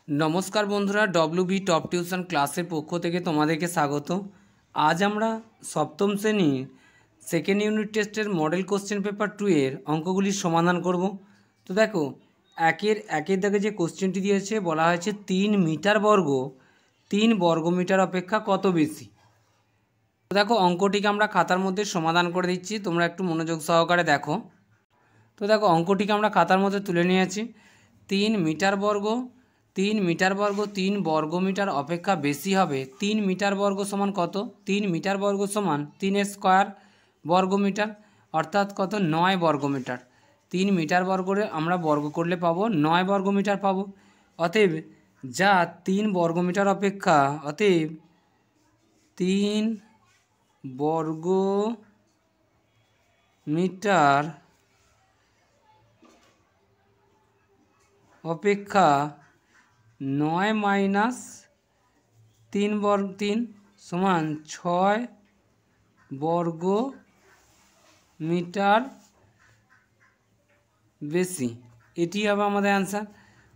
নমস্কার বন্ধুরা, WB top tuition ক্লাসের পক্ষ থেকে তোমাদেরকে স্বাগত। আজ আমরা সপ্তম শ্রেণীর সেকেন্ড ইউনিট টেস্টের মডেল কোশ্চেন পেপার 2 এর অঙ্কগুলির সমাধান করব। তো দেখো, একের দাগে যে কোশ্চেনটি দিয়েছে বলা হয়েছে 3 মিটার বর্গ 3 বর্গমিটার অপেক্ষা কত বেশি। তো দেখো, অঙ্কটিকে আমরা খাতার মধ্যে সমাধান করে দিচ্ছি, তোমরা একটু মনোযোগ সহকারে দেখো। তো দেখো, অঙ্কটিকে আমরা খাতার মধ্যে তুলে নিয়েছি। 3 মিটার বর্গ 3 বর্গমিটার অপেক্ষা বেশি হবে 3 মিটার বর্গ সমান কত? 3 মিটার বর্গ সমান 3 স্কোয়ার বর্গমিটার, অর্থাৎ কত? 9 বর্গমিটার। 3 মিটার বর্গরে আমরা বর্গ করলে পাবো 9 বর্গমিটার পাবো। অতএব যা 3 বর্গমিটার অপেক্ষা, অতএব 3 বর্গমিটার অপেক্ষা 9 মাইনাস 3 সমান 6 বর্গ মিটার বেশি। এটি হবে আমাদের অ্যান্সার।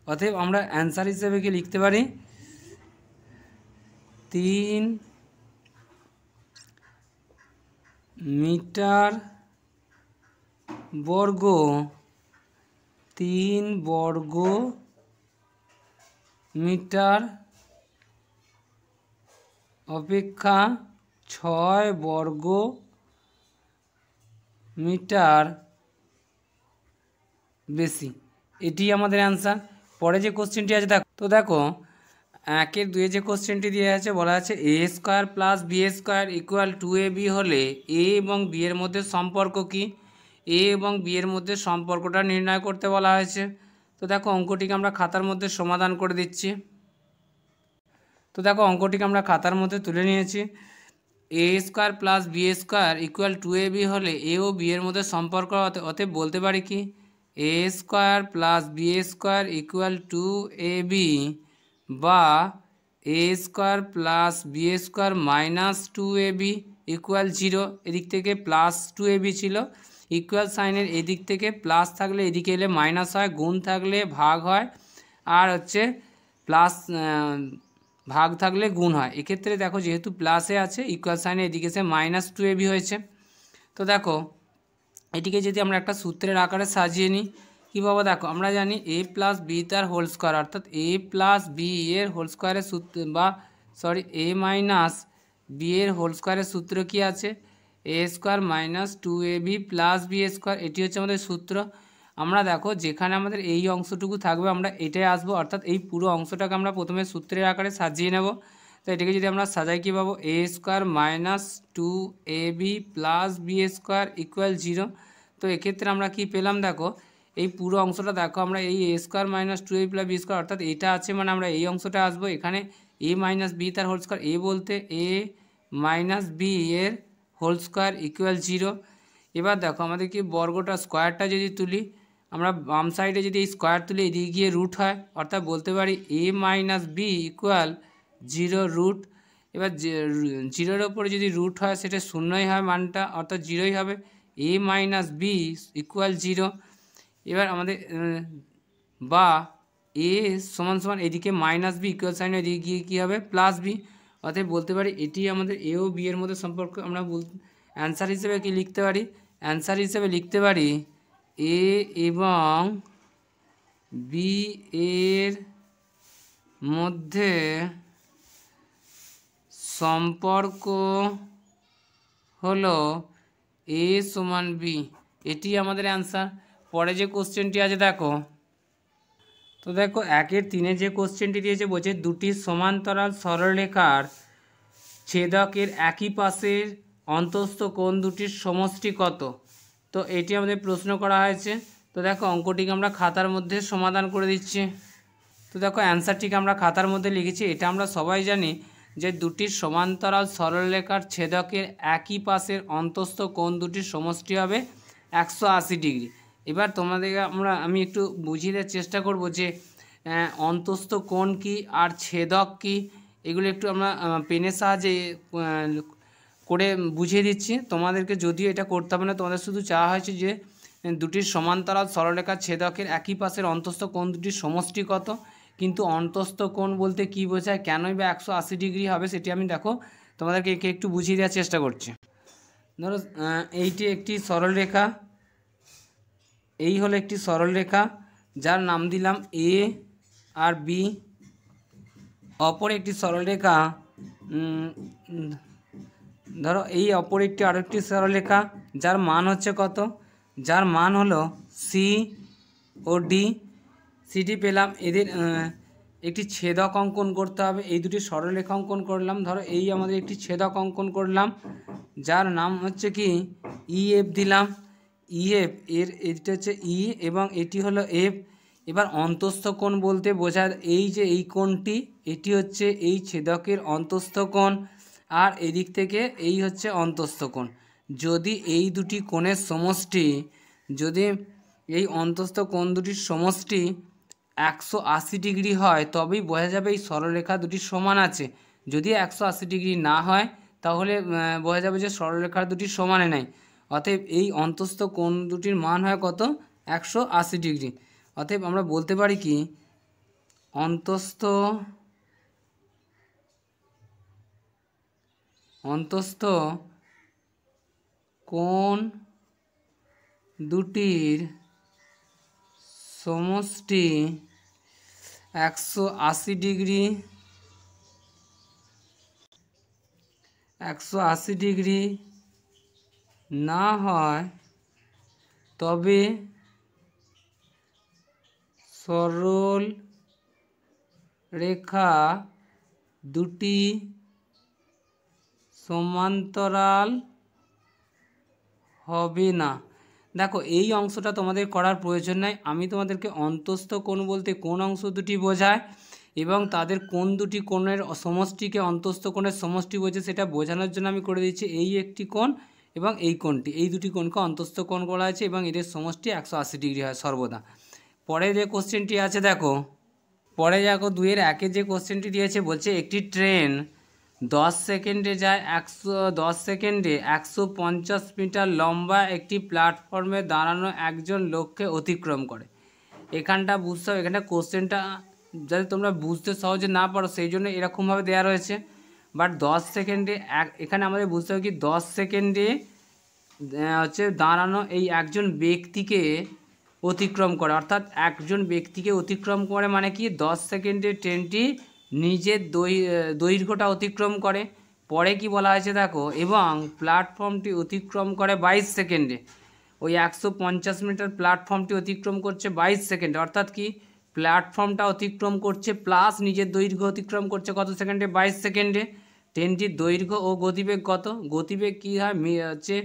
অতএব আমরা অ্যান্সার হিসেবে কি লিখতে পারি? 3 মিটার বর্গ 3 বর্গ মিটার অপেক্ষা 6 বর্গ মিটার বেশি। এটি আমাদের অ্যান্সার। পরে যে কোশ্চেনটি আছে দেখো, তো দেখো 1-2 যে কোশ্চেনটি দিয়ে আছে বলা আছে A square plus B square equal 2ab হলে এ এবং বি এর মধ্যে সম্পর্ক কি? এ এবং বি এর মধ্যে সম্পর্কটা নির্ণয় করতে বলা হয়েছে। তো দেখো, অঙ্কটিকে আমরা খাতার মধ্যে সমাধান করে দিচ্ছি। তো দেখো, অঙ্কটিকে আমরা খাতার মধ্যে তুলে নিয়েছি। A square plus B square equal 2ab হলে এ ও বি এর মধ্যে সম্পর্ক, অতএব বলতে পারি কি A square plus B square equal 2ab বা A square plus B square minus 2ab equal 0। এদিক থেকে প্লাস 2ab ছিল, ইকুয়াল সাইনের এদিক থেকে প্লাস থাকলে এদিকে এলে মাইনাস হয়, গুণ থাকলে ভাগ হয়, আর হচ্ছে প্লাস ভাগ থাকলে গুণ হয়। এক্ষেত্রে দেখো, যেহেতু প্লাসে আছে ইকুয়াল সাইনে এদিকে এসে মাইনাস 2ab হয়েছে। তো দেখো, এটিকে যদি আমরা একটা সূত্রের আকারে সাজিয়ে নিই, কী পাবো? দেখো, আমরা জানি এ প্লাস বি তার হোল স্কোয়ার, অর্থাৎ এ প্লাস বি এর হোল স্কোয়ারের সূত্র, এ মাইনাস বি এর হোল স্কোয়ারের সূত্র কী আছে? A square minus 2ab plus B square. এটি হচ্ছে আমাদের সূত্র। আমরা দেখো, যেখানে আমাদের এই অংশটুকু থাকবে আমরা এটাই আসবো, অর্থাৎ এই পুরো অংশটাকে আমরা প্রথমে সূত্রের আকারে সাজিয়ে নেব। তো এটাকে যদি আমরা সাজাই, কী পাবো? A square minus 2ab plus B square equal 0। তো এক্ষেত্রে আমরা কি পেলাম? দেখো, এই পুরো অংশটা দেখো, আমরা এই A square minus 2ab plus B square, অর্থাৎ এটা আছে মানে আমরা এই অংশটা আসবো। এখানে এ মাইনাস বি তার হোল স্কোয়ার, এ বলতে এ মাইনাস বি এর হোল স্কোয়ার ইকুয়াল 0। এবার দেখো, আমাদের কি বর্গটা স্কোয়ারটা যদি তুলি, আমরা বাম সাইডে যদি এই স্কোয়ার তুলি এদিকে গিয়ে রুট হয়, অর্থাৎ বলতে পারি এ মাইনাস বি ইকুয়াল 0 রুট। এবার 0-এর ওপরে যদি রুট হয় সেটা শূন্যই হয় মানটা, অর্থাৎ 0ই হবে। এ মাইনাস বি ইকুয়াল 0। এবার আমাদের বা এ সমান সমান এদিকে মাইনাস বি ইকুয়াল সাইন এদিকে গিয়ে কী হবে? Plus B. অতএব বলতে পারি এটি আমাদের এ ও বি এর মধ্যে সম্পর্ক। আমরা অ্যান্সার হিসেবে কি লিখতে পারি? অ্যান্সার হিসেবে লিখতে পারি এ এবং বি এর মধ্যে সম্পর্ক হলো এ সমান বি। এটি আমাদের অ্যান্সার। পরে যে কোশ্চেনটি আছে দেখো, তো দেখো 1-3 যে কোশ্চেনটি দিয়েছে বলছে দুটি সমান্তরাল সরলরেখার ছেদকের একই পাশের অন্তস্থ কোণ দুটির সমষ্টি কত? তো এটি আমাদের প্রশ্ন করা হয়েছে। তো দেখো, অঙ্কটিকে আমরা খাতার মধ্যে সমাধান করে দিচ্ছি। তো দেখো, অ্যান্সারটিকে আমরা খাতার মধ্যে লিখেছি। এটা আমরা সবাই জানি যে দুটি সমান্তরাল সরলরেখার ছেদকের একই পাশের অন্তস্থ কোণ দুটির সমষ্টি হবে 180 ডিগ্রি। এবার তোমাদেরকে আমি একটু বুঝিয়ে দেওয়ার চেষ্টা করব যে অন্তস্থ কোণ কী আর ছেদক কী, এগুলো একটু আমরা পেনের সাহায্যে করে বুঝিয়ে দিচ্ছি তোমাদেরকে। যদিও এটা করতে হবে না, তোমাদের শুধু চাওয়া হয়েছে যে দুটির সমান্তরাল সরলরেখার ছেদকের একই পাশের অন্তস্থ কোণ দুটির সমষ্টি কত, কিন্তু অন্তস্থ কোণ বলতে কি বোঝায়, কেনই বা 180 ডিগ্রি হবে, সেটি আমি দেখো তোমাদেরকে একটু বুঝিয়ে দেওয়ার চেষ্টা করছি। ধরো এইটি একটি সরলরেখা, এই হলো একটি সরলরেখা যার নাম দিলাম এ আর বি। অপর একটি সরলরেখা ধরো এই অপর একটি আরেকটি সরলরেখা যার মান হচ্ছে কত, যার মান হলো সি ও ডি। সিটি পেলাম, এদের একটি ছেদক অঙ্কন করতে হবে। এই দুটি সরলরেখা অঙ্কন করলাম, ধরো এই আমাদের একটি ছেদক অঙ্কন করলাম যার নাম হচ্ছে কি ইএফ দিলাম। ইএফ এর এটি হচ্ছে ই এবং এটি হলো এফ। এবার অন্তস্থ কোণ বলতে বোঝায় এই যে এই কোণটি, এটি হচ্ছে এই ছেদকের অন্তস্থ কোণ, আর এদিক থেকে এই হচ্ছে অন্তস্থ কোণ। যদি এই দুটি কোণের সমষ্টি, যদি এই অন্তস্থ কোণ দুটির সমষ্টি 180 ডিগ্রি হয় তবেই বোঝা যাবে এই সরলরেখা দুটি সমান আছে। যদি 180 ডিগ্রি না হয় তাহলে বোঝা যাবে যে সরলরেখা দুটি সমানে নাই। অতএব এই অন্তস্থ কোণ দুটির মান হয় কত, 180 ডিগ্রি। অতএব আমরা বলতে পারি কি অন্তস্থ কোণ দুটির সমষ্টি 180 ডিগ্রি, 180 ডিগ্রি না হয় তবে সরল রেখা দুটি সমান্তরাল হবে না। দেখো এই অংশটা তোমাদের করার প্রয়োজন নাই, আমি তোমাদেরকে অন্তস্থ কোণ বলতে কোন অংশ দুটি বোঝায় এবং তাদের কোন দুটি কোণের সমষ্টিকে অন্তস্থ কোণের সমষ্টি বোঝে সেটা বোঝানোর জন্য আমি করে দিচ্ছি এই একটি কোণ এবং এই কোণটি, এই দুটি কোণকে অন্তস্থ কোণ বলা আছে এবং এদের সমষ্টি 180 ডিগ্রি হয় সর্বদা। পরে যে কোশ্চেনটি আছে দেখো, পরে দেখো 2-এর 1-এ যে কোশ্চেনটি দিয়েছে বলছে একটি ট্রেন 10 সেকেন্ডে যায় 10 সেকেন্ডে 150 মিটার লম্বা একটি প্ল্যাটফর্মে দাঁড়ানো একজন লোককে অতিক্রম করে। এখানটা বুঝতে হবে, এখানে কোশ্চেনটা যাতে তোমরা বুঝতে সহজে না পারো সেই জন্য এরকমভাবে দেওয়া রয়েছে। বাট 10 সেকেন্ডে এখানে আমাদের বুঝতে হবে কি 10 সেকেন্ডে হচ্ছে দাঁড়ানো এই একজন ব্যক্তিকে অতিক্রম করে, অর্থাৎ একজন ব্যক্তিকে অতিক্রম করে মানে কি 10 সেকেন্ডে ট্রেনটি নিজের দৈর্ঘ্যটা অতিক্রম করে। পরে কি বলা হয়েছে দেখো, এবং প্ল্যাটফর্মটি অতিক্রম করে 22 সেকেন্ডে। ওই 150 মিটার প্ল্যাটফর্মটি অতিক্রম করছে 22 সেকেন্ডে, অর্থাৎ কি প্ল্যাটফর্মটা অতিক্রম করছে প্লাস নিজের দৈর্ঘ্য অতিক্রম করছে কত সেকেন্ডে, 22 সেকেন্ডে। ট্রেনটির দৈর্ঘ্য ও গতিবেগ কত, গতিবেগ কী হয় হচ্ছে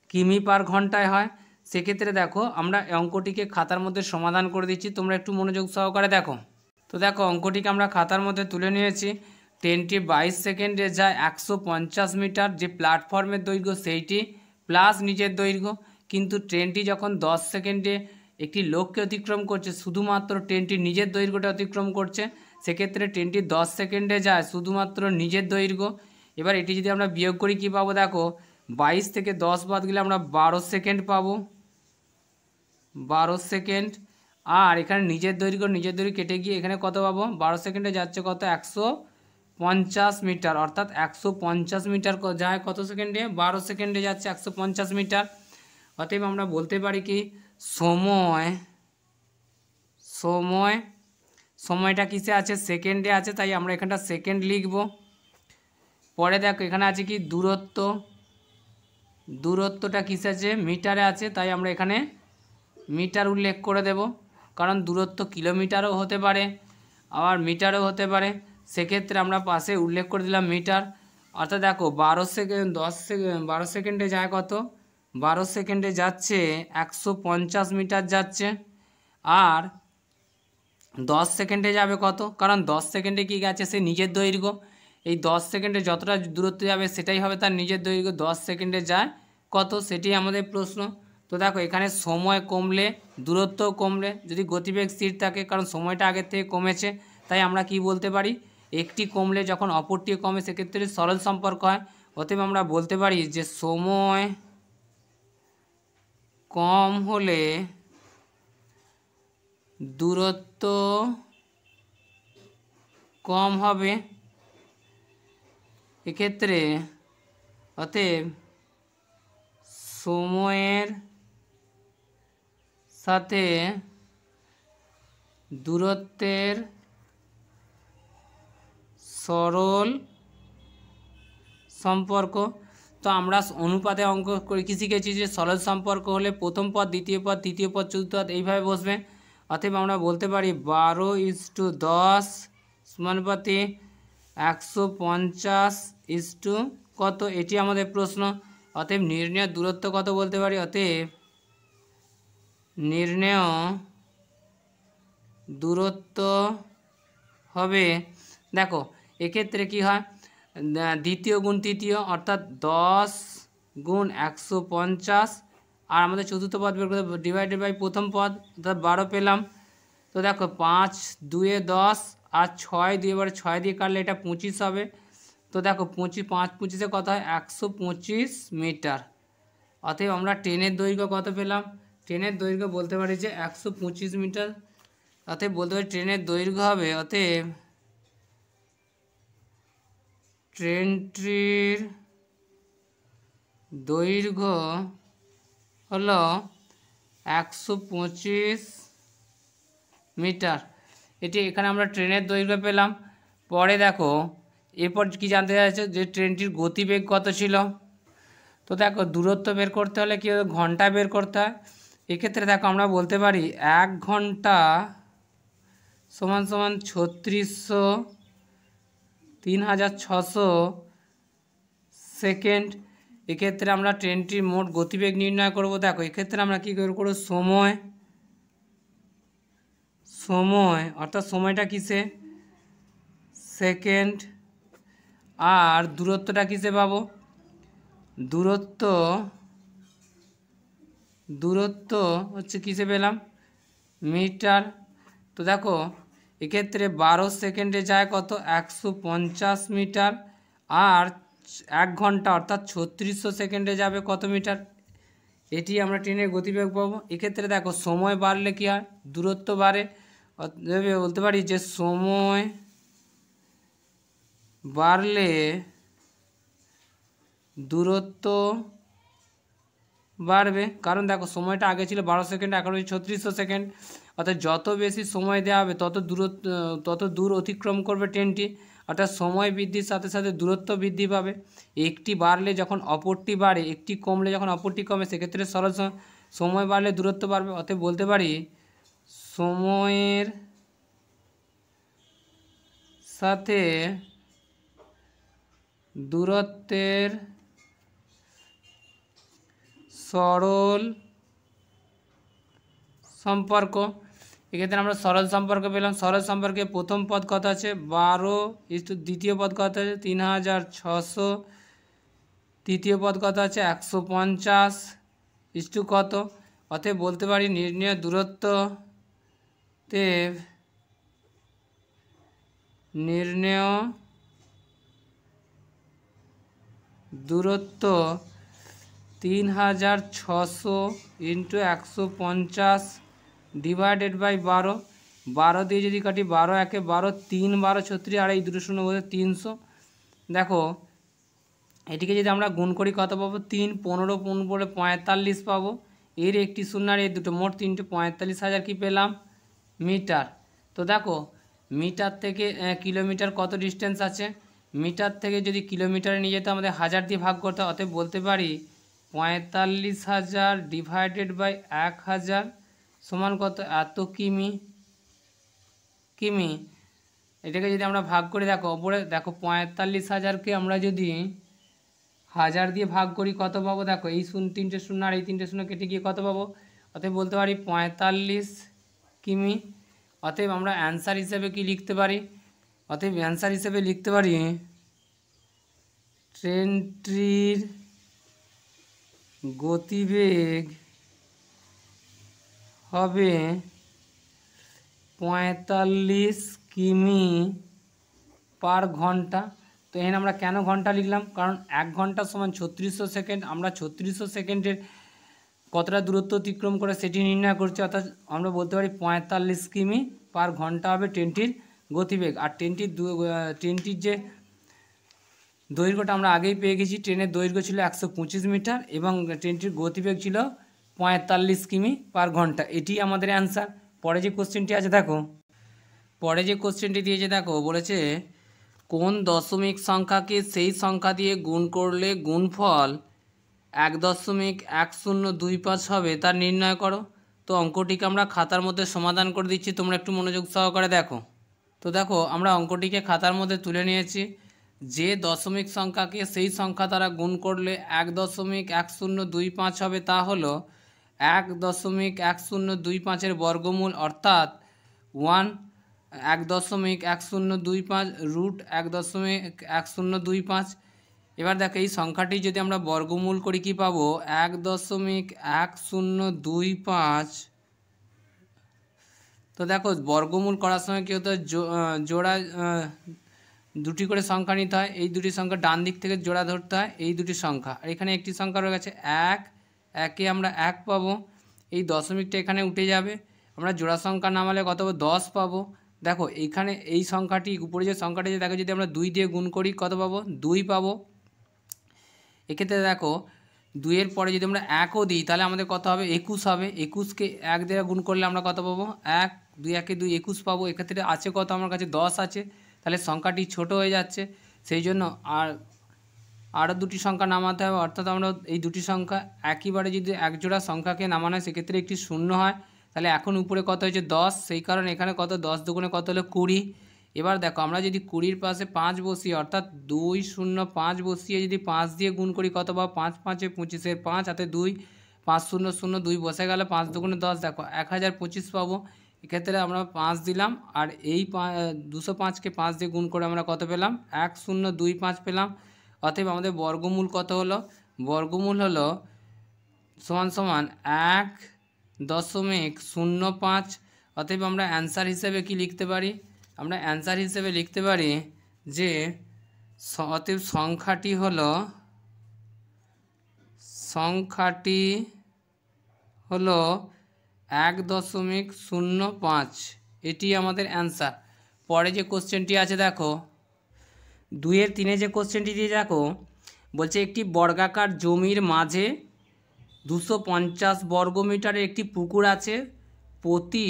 কিমি পার ঘন্টায় হয়। সেক্ষেত্রে দেখো আমরা অঙ্কটিকে খাতার মধ্যে সমাধান করে দিচ্ছি, তোমরা একটু মনোযোগ সহকারে দেখো। তো দেখো অঙ্কটিকে আমরা খাতার মধ্যে তুলে নিয়েছি। ট্রেনটি 22 সেকেন্ডে যায় 150 মিটার, যে প্ল্যাটফর্মের দৈর্ঘ্য সেইটি প্লাস নিজের দৈর্ঘ্য। কিন্তু ট্রেনটি যখন 10 সেকেন্ডে একটি লোককে অতিক্রম করছে, শুধুমাত্র ট্রেনটি নিজের দৈর্ঘ্যটা অতিক্রম করছে, সেক্ষেত্রে ট্রেনটি 10 সেকেন্ডে যায় শুধুমাত্র নিজের দৈর্ঘ্য। এবার এটি যদি আমরা বিয়োগ করি কী পাবো দেখো, 22 থেকে 10 বাদ গেলে আমরা 12 সেকেন্ড পাবো, 12 সেকেন্ড। আর এখানে নিজের দৈর্ঘ্য কেটে গিয়ে এখানে কত পাবো, 12 সেকেন্ডে যাচ্ছে কত 150 মিটার, অর্থাৎ 150 মিটার যায় কত সেকেন্ডে, 12 সেকেন্ডে যাচ্ছে 150 মিটার। অতএব আমরা বলতে পারি কি সময়টা কিসে আছে, সেকেন্ডে আছে, তাই আমরা এখানটা সেকেন্ড লিখব। পরে দেখো এখানে আছে কি দূরত্বটা কিসে আছে, মিটারে আছে, তাই আমরা এখানে মিটার উল্লেখ করে দেব, কারণ দূরত্ব কিলোমিটারও হতে পারে আবার মিটারও হতে পারে। সেক্ষেত্রে আমরা পাশে উল্লেখ করে দিলাম মিটার। অর্থাৎ দেখো 12 সেকেন্ডে যায় কত, 12 সেকেন্ডে যাচ্ছে 150 মিটার যাচ্ছে। আর 10 সেকেন্ডে যাবে কত, কারণ 10 সেকেন্ডে কি গেছে সে নিজের দৈর্ঘ্য, এই 10 সেকেন্ডে যতটা দূরত্ব যাবে সেটাই হবে তার নিজের দৈর্ঘ্য। 10 সেকেন্ডে যায় কত, সেটি আমাদের প্রশ্ন। তো দেখো এখানে সময় কমলে দূরত্ব কমলে যদি গতিবেগ স্থির থাকে, কারণ সময়টা আগের থেকে কমেছে, তাই আমরা কি বলতে পারি, একটি কমলে যখন অপরটি কমে সেক্ষেত্রে সরল সম্পর্ক হয়। অতএব আমরা বলতে পারি যে সময় কম হলে দূরত্ব কম হবে। এক্ষেত্রে অতএব সময়ের সাথে দূরত্বের সরল সম্পর্ক। তো আমরা অনুপাতে অঙ্ক করে কি শিখেছি যে সরল সম্পর্ক হলে প্রথম পদ দ্বিতীয় পদ তৃতীয় পদ চতুর্থ পদ এইভাবে বসবে। অতএব আমরা বলতে পারি 12:10 সমানুপাতে 150 কত, এটি আমাদের প্রশ্ন। অতএব নির্ণয় দূরত্ব কত বলতে পারি, অতএব নির্ণয় দূরত্ব হবে, দেখো এক্ষেত্রে কি হয়, দ্বিতীয় গুণ তৃতীয় অর্থাৎ 10 গুণ 150, আর আমাদের চতুর্থ পদ বের করতে ডিভাইডেড বাই প্রথম পদ অর্থাৎ 12 পেলাম। তো দেখো 5 2 10 আর 6 2 এবারে 6 দিয়ে কাটলে এটা 25 হবে। তো দেখো 25 5 25 কত হয় 125 মিটার। অতএব আমরা ট্রেনের দৈর্ঘ্য কত পেলাম, ট্রেনের দৈর্ঘ্য বলতে পারি যে 125 মিটার। অতএব বলতে পারি ট্রেনের দৈর্ঘ্য হবে, অতএব ট্রেনটির দৈর্ঘ্য হলো 125 মিটার। এটি এখানে আমরা ট্রেনের দৈর্ঘ্য পেলাম। পরে দেখো এরপর কি জানতে চাইছে যে ট্রেনটির গতিবেগ কত ছিল। তো দেখো দূরত্ব বের করতে হলে কি ঘন্টা বের করতে হয়। এক্ষেত্রে দেখো আমরা বলতে পারি 1 ঘন্টা সমান সমান 3600 সেকেন্ড। এক্ষেত্রে আমরা ট্রেনটির মোট গতিবেগ নির্ণয় করব। দেখো এক্ষেত্রে আমরা কী করব, সময় অর্থাৎ সময়টা কিসে সেকেন্ড, আর দূরত্বটা কিসে পাবো, দূরত্ব হচ্ছে কিসে পেলাম মিটার। তো দেখো এক্ষেত্রে 12 সেকেন্ডে যায় কত 150 মিটার, আর 1 ঘন্টা অর্থাৎ 3600 সেকেন্ডে যাবে কত মিটার। এটি আমরা ট্রেনের গতিবেগ পাবো। এক্ষেত্রে দেখো সময় বাড়লে কি হয়, দূরত্ব বাড়ে। বলতে পারি যে সময় বাড়লে দূরত্ব বাড়বে, কারণ দেখো সময়টা আগে ছিল 12 সেকেন্ড, এখন হচ্ছে 3600 সেকেন্ড। অর্থাৎ যত বেশি সময় দেওয়া হবে তত দূর অতিক্রম করবে ট্রেনটি, অর্থাৎ সময় বৃদ্ধির সাথে সাথে দূরত্ব বৃদ্ধি পাবে। একটি বাড়লে যখন অপরটি বাড়ে, একটি কমলে যখন অপরটি কমে, সেক্ষেত্রে সরল সময় বাড়লে দূরত্ব বাড়বে। অতএব বলতে পারি সময়ের সাথে দূরত্বের সরল সম্পর্ক। এক্ষেত্রে আমরা সরল সম্পর্ক পেলাম। সরল সম্পর্কে প্রথম পদ কত আছে 12, দ্বিতীয় পদ কত আছে 3600, তৃতীয় পদ কত আছে 150 কত। অতএব বলতে পারি নির্ণয় দূরত্বতে দূরত্ব 3600 ইন্টু 150 ডিভাইডেড বাই 12। 12 দিয়ে যদি কাটি 12 একে 12, 3 12 36, আর এই দুটো শূন্য বলতে 300। দেখো এটিকে যদি আমরা গুণ করি কত পাবো, 3 15 15 45 পাবো। এর একটি শূন্য আর এই দুটো মোট 3টে 45,000 কি পেলাম মিটার। তো দেখো মিটার থেকে কিলোমিটার কত ডিস্টেন্স আছে, মিটার থেকে যদি কিলোমিটারে নিয়ে যেতে আমাদের 1000 দিয়ে ভাগ করতে হয়। অতএব বলতে পারি 45,000 ডিভাইডেড বাই 1000 সমান কত, এত কিমি। এটাকে যদি আমরা ভাগ করি, দেখো ওপরে দেখো 45,000কে আমরা যদি 1000 দিয়ে ভাগ করি কত পাবো, দেখো এই তিনটে শূন্য আর এই তিনটে শূন্য কেটে গিয়ে কত পাবো, অতএব বলতে পারি 45 কিমি। অতএব আমরা অ্যান্সার হিসেবে কি লিখতে পারি, অতএব অ্যান্সার হিসেবে লিখতে পারি ট্রেনটির গতিবেগ হবে 45 কিমি পার ঘন্টা। তো এখানে আমরা কেন ঘন্টা লিখলাম, কারণ 1 ঘন্টা সমান 3600 সেকেন্ড। আমরা 3600 সেকেন্ডের কতটা দূরত্ব অতিক্রম করে সেটি নির্ণয় করছি, অর্থাৎ আমরা বলতে পারি 45 কিমি পার ঘন্টা হবে ট্রেনটির গতিবেগ, আর ট্রেনটির যে দৈর্ঘ্যটা আমরা আগেই পেয়ে গেছি, ট্রেনের দৈর্ঘ্য ছিল 125 মিটার এবং ট্রেনটির গতিবেগ ছিল 45 কিমি পার ঘন্টা। এটি আমাদের অ্যান্সার। পরে যে কোশ্চেনটি আছে দেখো, পরে যে কোশ্চেনটি দিয়েছে দেখো, বলেছে কোন দশমিক সংখ্যাকে সেই সংখ্যা দিয়ে গুণ করলে গুণফল 1.1025 হবে তা নির্ণয় করো। তো অঙ্কটিকে আমরা খাতার মধ্যে সমাধান করে দিচ্ছি, তোমরা একটু মনোযোগ সহকারে দেখো। তো দেখো আমরা অঙ্কটিকে খাতার মধ্যে তুলে নিয়েছি। যে দশমিক সংখ্যাকে সেই সংখ্যা দ্বারা গুণ করলে 1.1025 হবে তা হলো 1.1025 বর্গমূল, অর্থাৎ 1.1025 রুট 1.1025। এবার দেখো এই সংখ্যাটি যদি আমরা বর্গমূল করি কি পাবো, 1.1025। তো দেখো বর্গমূল করার সময় কী হতো, জোড়া দুটি করে সংখ্যা নিতে হয়, এই দুটি সংখ্যা ডান দিক থেকে জোড়া ধরতে হয়, এই দুটি সংখ্যা, আর এখানে একটি সংখ্যা রয়ে গেছে 1, একে আমরা 1 পাবো, এই দশমিকটা এখানে উঠে যাবে, আমরা জোড়া সংখ্যা নামালে কত পাবো, 10 পাবো। দেখো এইখানে এই সংখ্যাটি উপরে যে সংখ্যাটি দেখো যদি আমরা 2 দিয়ে গুণ করি কত পাবো, 2 পাবো। এক্ষেত্রে দেখো 2-এর পরে যদি আমরা 1ও দিই তাহলে আমাদের কত হবে, 21 হবে। 21কে 1 দিয়ে গুণ করলে আমরা কত পাবো, 1, 2 1 2 21 পাবো। এক্ষেত্রে আছে কত, আমার কাছে 10 আছে, তাহলে সংখ্যাটি ছোট হয়ে যাচ্ছে, সেই জন্য আরও দুটি সংখ্যা নামাতে হবে, অর্থাৎ আমরা এই দুটি সংখ্যা একইবারে যদি এক জোড়া সংখ্যাকে নামানো হয় সেক্ষেত্রে একটি শূন্য হয়, তাহলে এখন উপরে কত হয়েছে 10, সেই কারণে এখানে কত 10 দুগুণে কত হলো 20। এবার দেখো আমরা যদি 20-র পাশে 5 বসিয়ে, অর্থাৎ 205 বসিয়ে যদি 5 দিয়ে গুণ করি কত পাবো, 5 5 25-এর 5 হাতে 2, 5 0 0 2 বসে গেলে 5 দুগুণে 10, দেখো 1025 পাবো। এক্ষেত্রে আমরা 5 দিলাম, আর এই 205কে 5 দিয়ে গুণ করে আমরা কত পেলাম, 1025 পেলাম। অতএব আমাদের বর্গমূল কত হলো, বর্গমূল হলো সমান সমান 1.05। অতএব আমরা অ্যান্সার হিসেবে কি লিখতে পারি, আমরা অ্যান্সার হিসেবে লিখতে পারি যে অতএব সংখ্যাটি হলো 1.05, এটি আমাদের অ্যান্সার। পরে যে কোশ্চেনটি আছে দেখো, 2-এর 3-এ যে কোশ্চেনটি দিয়ে দেখো, বলছে একটি বর্গাকার জমির মাঝে 250 বর্গমিটারের একটি পুকুর আছে, প্রতি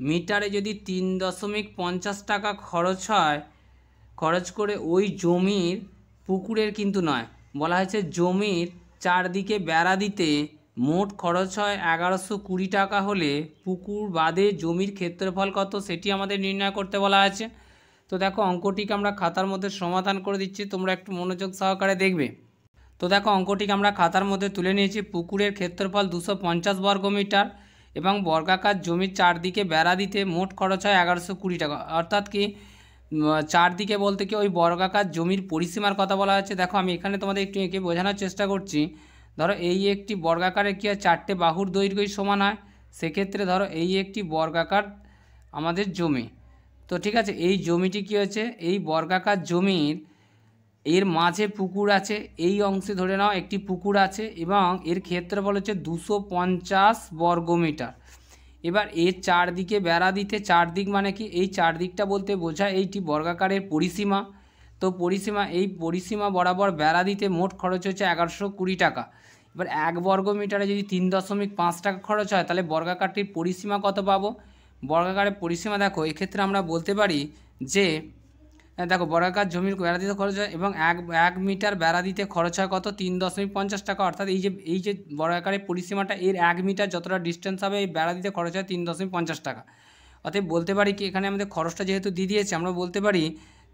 মিটারে যদি 3.50 টাকা খরচ করে ওই জমির, পুকুরের কিন্তু নয়, বলা হয়েছে জমির চারদিকে বেড়া দিতে মোট খরচ হয় 1120 টাকা হলে পুকুর বাদে জমির ক্ষেত্রফল কত সেটি আমাদের নির্ণয় করতে বলা আছে। তো দেখো অঙ্কটিকে আমরা খাতার মধ্যে সমাধান করে দিচ্ছি, তোমরা একটু মনোযোগ সহকারে দেখবে। তো দেখো অঙ্কটিকে আমরা খাতার মধ্যে তুলে নিয়েছি। পুকুরের ক্ষেত্রফল 250 বর্গমিটার এবং বর্গাকার জমির চারদিকে বেড়া দিতে মোট খরচ হয় 1120 টাকা, অর্থাৎ কি চারদিকে বলতে কি ওই বর্গাকার জমির পরিসীমার কথা বলা হচ্ছে। দেখো আমি এখানে তোমাদের একটু এঁকে বোঝানোর চেষ্টা করছি। ধরো এই একটি বর্গাকারের কী হয়, 4টে বাহুর দৈর্ঘ্যই সমান হয়, সেক্ষেত্রে ধরো এই একটি বর্গাকার আমাদের জমি। তো ঠিক আছে, এই জমিটি কী হচ্ছে, এই বর্গাকার জমির এর মাঝে পুকুর আছে, এই অংশে ধরে নাও একটি পুকুর আছে এবং এর ক্ষেত্রফল হচ্ছে 250 বর্গমিটার। এবার এর চারদিকে বেড়া দিতে, চারদিক মানে কি, এই চারদিকটা বলতে বোঝায় এইটি বর্গাকারের পরিসীমা। তো এই পরিসীমা বরাবর বেড়া দিতে মোট খরচ হচ্ছে 1120 টাকা। এবার 1 বর্গমিটারে যদি 3.5 টাকা খরচ হয় তাহলে বর্গাকারটির পরিসীমা কত পাবো, বর্গাকারের পরিসীমা দেখো এক্ষেত্রে আমরা বলতে পারি যে দেখো বর্গাকার জমির বেড়া দিতে খরচ হয় এবং 1 মিটার বেড়া দিতে খরচ হয় কত, 3.50 টাকা, অর্থাৎ এই যে বর্গাকারের পরিসীমাটা এর 1 মিটার যতটা ডিস্টেন্স হবে এই বেড়া দিতে খরচ হয় 3.50 টাকা। অতএব বলতে পারি কি, এখানে আমাদের খরচটা যেহেতু দিয়ে দিয়েছে আমরা বলতে পারি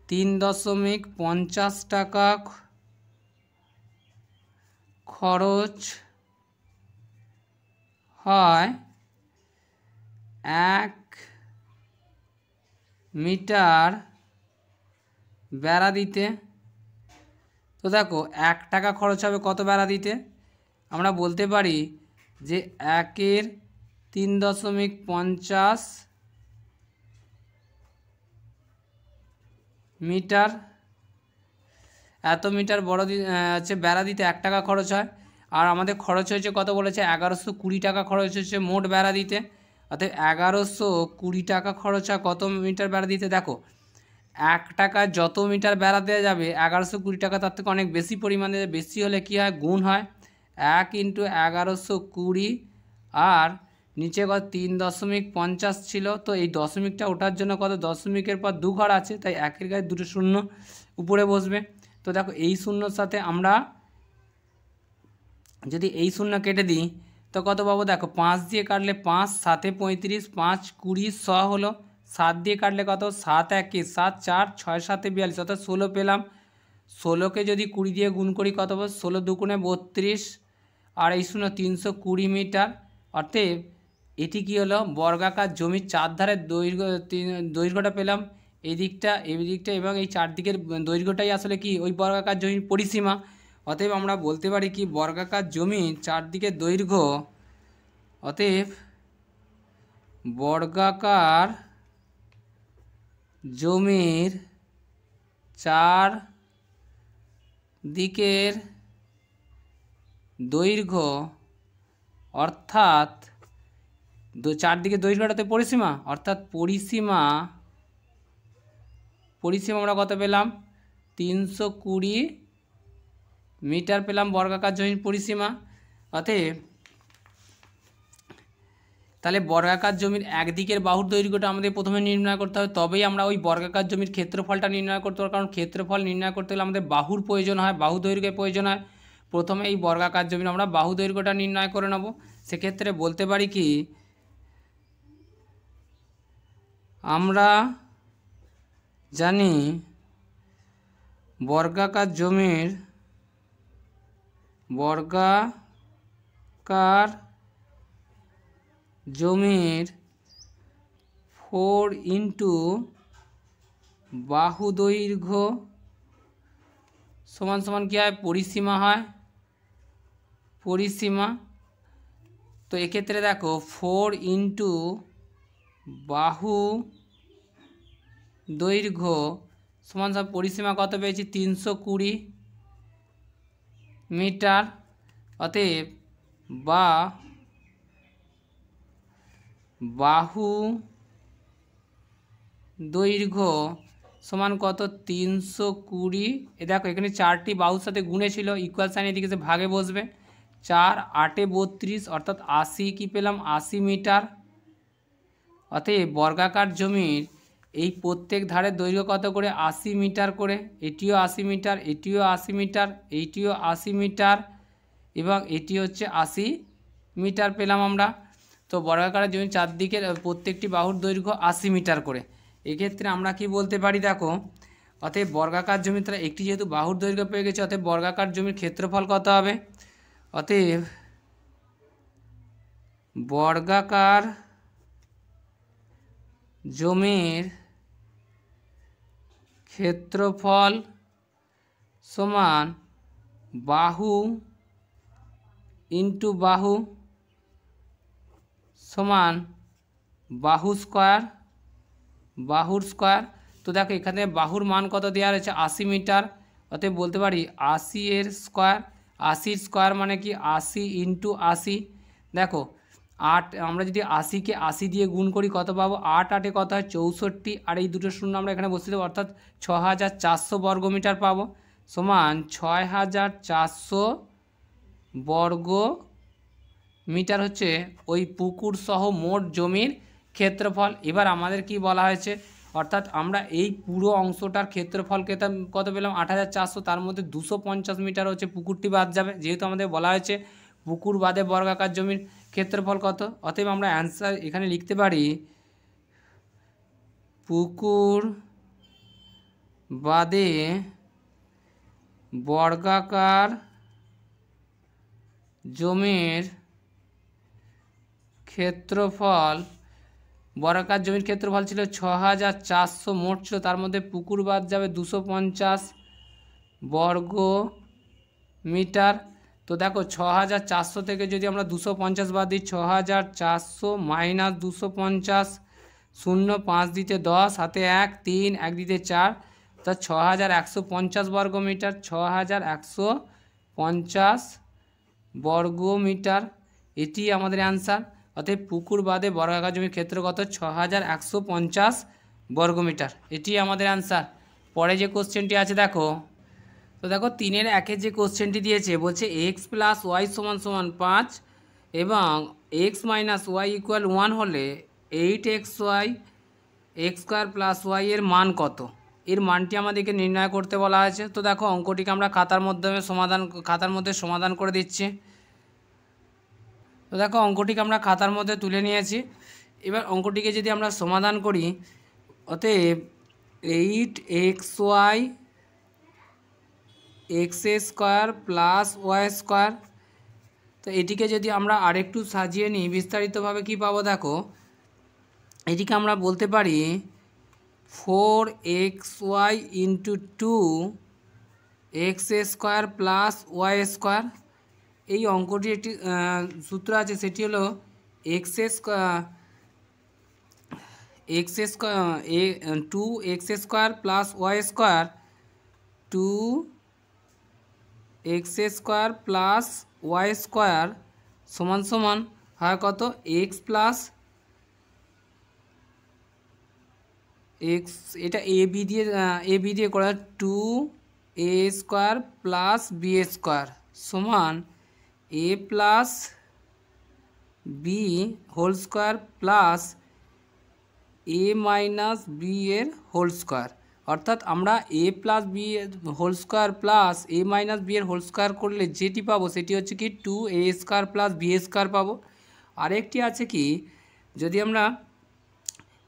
3.50 টাকা খরচ হয় 1 মিটার বেড়া দিতে। তো দেখো 1 টাকা খরচ হবে কত বেড়া দিতে, আমরা বলতে পারি যে 1-এর 3.50 মিটার, এত মিটার বড় হচ্ছে বেড়া দিতে 1 টাকা খরচ হয়। আর আমাদের খরচ হয়েছে কত বলেছে, 1120 টাকা খরচ হচ্ছে মোট বেড়া দিতে। অর্থাৎ 1120 টাকা খরচ হয় কত মিটার বেড়া দিতে। দেখো 1 টাকা যত মিটার বেড়া দেওয়া যাবে 1120 টাকা তার থেকে অনেক বেশি পরিমাণে, বেশি হলে কী হয় গুণ হয় 1 × 1120 আর নিচে কত 3.50 ছিল, তো এই দশমিকটা ওঠার জন্য কত দশমিকের পর 2 ঘর আছে, তাই 1-এর গায়ে 2টো শূন্য উপরে বসবে। তো দেখো এই শূন্যর সাথে আমরা যদি এই শূন্য কেটে দিই তো কত পাবো, দেখো 5 দিয়ে কাটলে 5, 7 35, 5 20 100 হলো। 7 দিয়ে কাটলে কত 7 1 7, 4 6 7 42 অর্থাৎ 16 পেলাম। 16কে যদি 20 দিয়ে গুণ করি কত পাবো, 16 দুগুণে 32 আর এই শূন্য 320 মিটার। অর্থাৎ এটি কি হলো বর্গাকার জমির চারধারের দৈর্ঘ্যটা পেলাম, এই দিকটা এবং এই চারদিকের দৈর্ঘ্যটাই আসলে কি ওই বর্গাকার জমির পরিসীমা। অতএব আমরা বলতে পারি কি বর্গাকার জমির চারদিকের দৈর্ঘ্য, অতএব বর্গাকার জমির চার দিকের দৈর্ঘ্য অর্থাৎ চারদিকে দৈর্ঘ্যটাতে পরিসীমা, অর্থাৎ পরিসীমা আমরা কত পেলাম 320 মিটার পেলাম বর্গাকার জমির পরিসীমা। অতএব তাহলে বর্গাকার জমির একদিকের বাহুর দৈর্ঘ্যটা আমাদের প্রথমে নির্ণয় করতে হবে, তবেই আমরা ওই বর্গাকার জমির ক্ষেত্রফলটা নির্ণয় করতে পারবো। কারণ ক্ষেত্রফল নির্ণয় করতে গেলে আমাদের বাহুর প্রয়োজন হয়, বাহু দৈর্ঘ্যের প্রয়োজন হয়। প্রথমে এই বর্গাকার জমির আমরা বাহু দৈর্ঘ্যটা নির্ণয় করে নেব। সেক্ষেত্রে বলতে পারি কি আমরা জানি বর্গাকার জমির 4 × বাহু দৈর্ঘ্য সমান সমান কী হয় পরিসীমা হয়, পরিসীমা। তো এক্ষেত্রে দেখো 4 × বাহু দৈর্ঘ্য সমান সমান পরিসীমা কত পেয়েছি 320 মিটার। অতএব বাহু দৈর্ঘ্য সমান কত 320। দেখো এখানে 4টি বাহুর সাথে গুণে ছিল, ইকুয়াল সাইন এদিকে এসে ভাগে বসবে। 4 8 32 অর্থাৎ 80 কি পেলাম 80 মিটার। অতএব বর্গাকার জমির এই প্রত্যেক ধারের দৈর্ঘ্য কত করে 80 মিটার করে, এটিও 80 মিটার, এটিও 80 মিটার, এইটিও 80 মিটার এবং এটি হচ্ছে 80 মিটার পেলাম আমরা। তো বর্গাকার জমির চারদিকের প্রত্যেকটি বাহুর দৈর্ঘ্য 80 মিটার করে। এক্ষেত্রে আমরা কি বলতে পারি দেখো, অতএব বর্গাকার জমি তারা একটি যেহেতু বাহুর দৈর্ঘ্য পেয়ে গেছে, অতএব বর্গাকার জমির ক্ষেত্রফল কত হবে, অতএব বর্গাকার জমির ক্ষেত্রফল সমান বাহু ইন্টু বাহু সমান বাহু স্কয়ার, বাহুর স্কয়ার। তো দেখো এখানে বাহুর মান কত দেওয়া রয়েছে 80 মিটার, অতএব বলতে পারি 80 এর স্কয়ার। 80 স্কয়ার মানে কি 80 × 80। দেখো 8 আমরা যদি 80কে 80 দিয়ে গুণ করি কত পাবো 8 8 কত হয় 64 আর এই দুটো শূন্য আমরা এখানে বসিয়ে দেবো, অর্থাৎ 6400 বর্গমিটার পাবো সমান 6400 বর্গ মিটার হচ্ছে ওই পুকুর সহ মোট জমির ক্ষেত্রফল। এবার আমাদের কি বলা হয়েছে, অর্থাৎ আমরা এই পুরো অংশটার ক্ষেত্রফল কত পেলাম 8400, তার মধ্যে 250 মিটার হচ্ছে পুকুরটি বাদ যাবে, যেহেতু আমাদের বলা হয়েছে পুকুর বাদে বর্গাকার জমির ক্ষেত্রফল কত। অতএব আমরা অ্যান্সার এখানে লিখতে পারি পুকুর বাদে বর্গাকার জমির ক্ষেত্রফল, বর্গাকার জমির ক্ষেত্রফল ছিল 6400 মোট ছিল, তার মধ্যে পুকুর বাদ যাবে 250 বর্গ মিটার। তো দেখো 6400 থেকে যদি আমরা 250 বাদ দিই 6400 মাইনাস 250, 0 5 দিতে 10, হাতে 1 3 1 দিতে 4, তা 6150 বর্গ মিটার, 6150 বর্গ মিটার এটি আমাদের অ্যান্সার। অতএব পুকুর বাদে বর্গাকার জমির ক্ষেত্র কত 6150 বর্গমিটার। এটি আমাদের অ্যান্সার। পরে যে কোশ্চেনটি আছে দেখো, তো দেখো 3-এর 1-এর যে কোশ্চেনটি দিয়েছে বলছে এক্স প্লাস ওয়াই সমান সমান 5 এবং এক্স মাইনাস ওয়াই ইকুয়াল 1 হলে 8xy X square plus Y এর মান কত? এর মানটি আমাদেরকে নির্ণয় করতে বলা হয়েছে। তো দেখো অঙ্কটিকে আমরা খাতার মধ্যে সমাধান করে দিচ্ছি। তো দেখো অঙ্কটিকে আমরা খাতার মধ্যে তুলে নিয়েছি। এবার অঙ্কটিকে যদি আমরা সমাধান করি, অতএব 8xy X square plus Y square, তো এটিকে যদি আমরা আরেকটু সাজিয়ে নিই বিস্তারিতভাবে কি পাবো দেখো, এটিকে আমরা বলতে পারি 4xy into 2x square plus Y square. এই অঙ্কটির একটি সূত্র আছে, সেটি হলো X square 2x square plus Y square 2x square plus Y square সমান সমান হয় কত? এক্স প্লাস এক্স, এটা এ বি দিয়ে করা 2a square plus B square সমান A plus B whole square plus A minus B এর whole square. অর্থাৎ আমরা এ প্লাস বি এর whole square plus A minus B এর হোল স্কোয়ার করলে যেটি পাবো সেটি হচ্ছে কি 2a square plus B square পাবো। আরেকটি আছে কি, যদি আমরা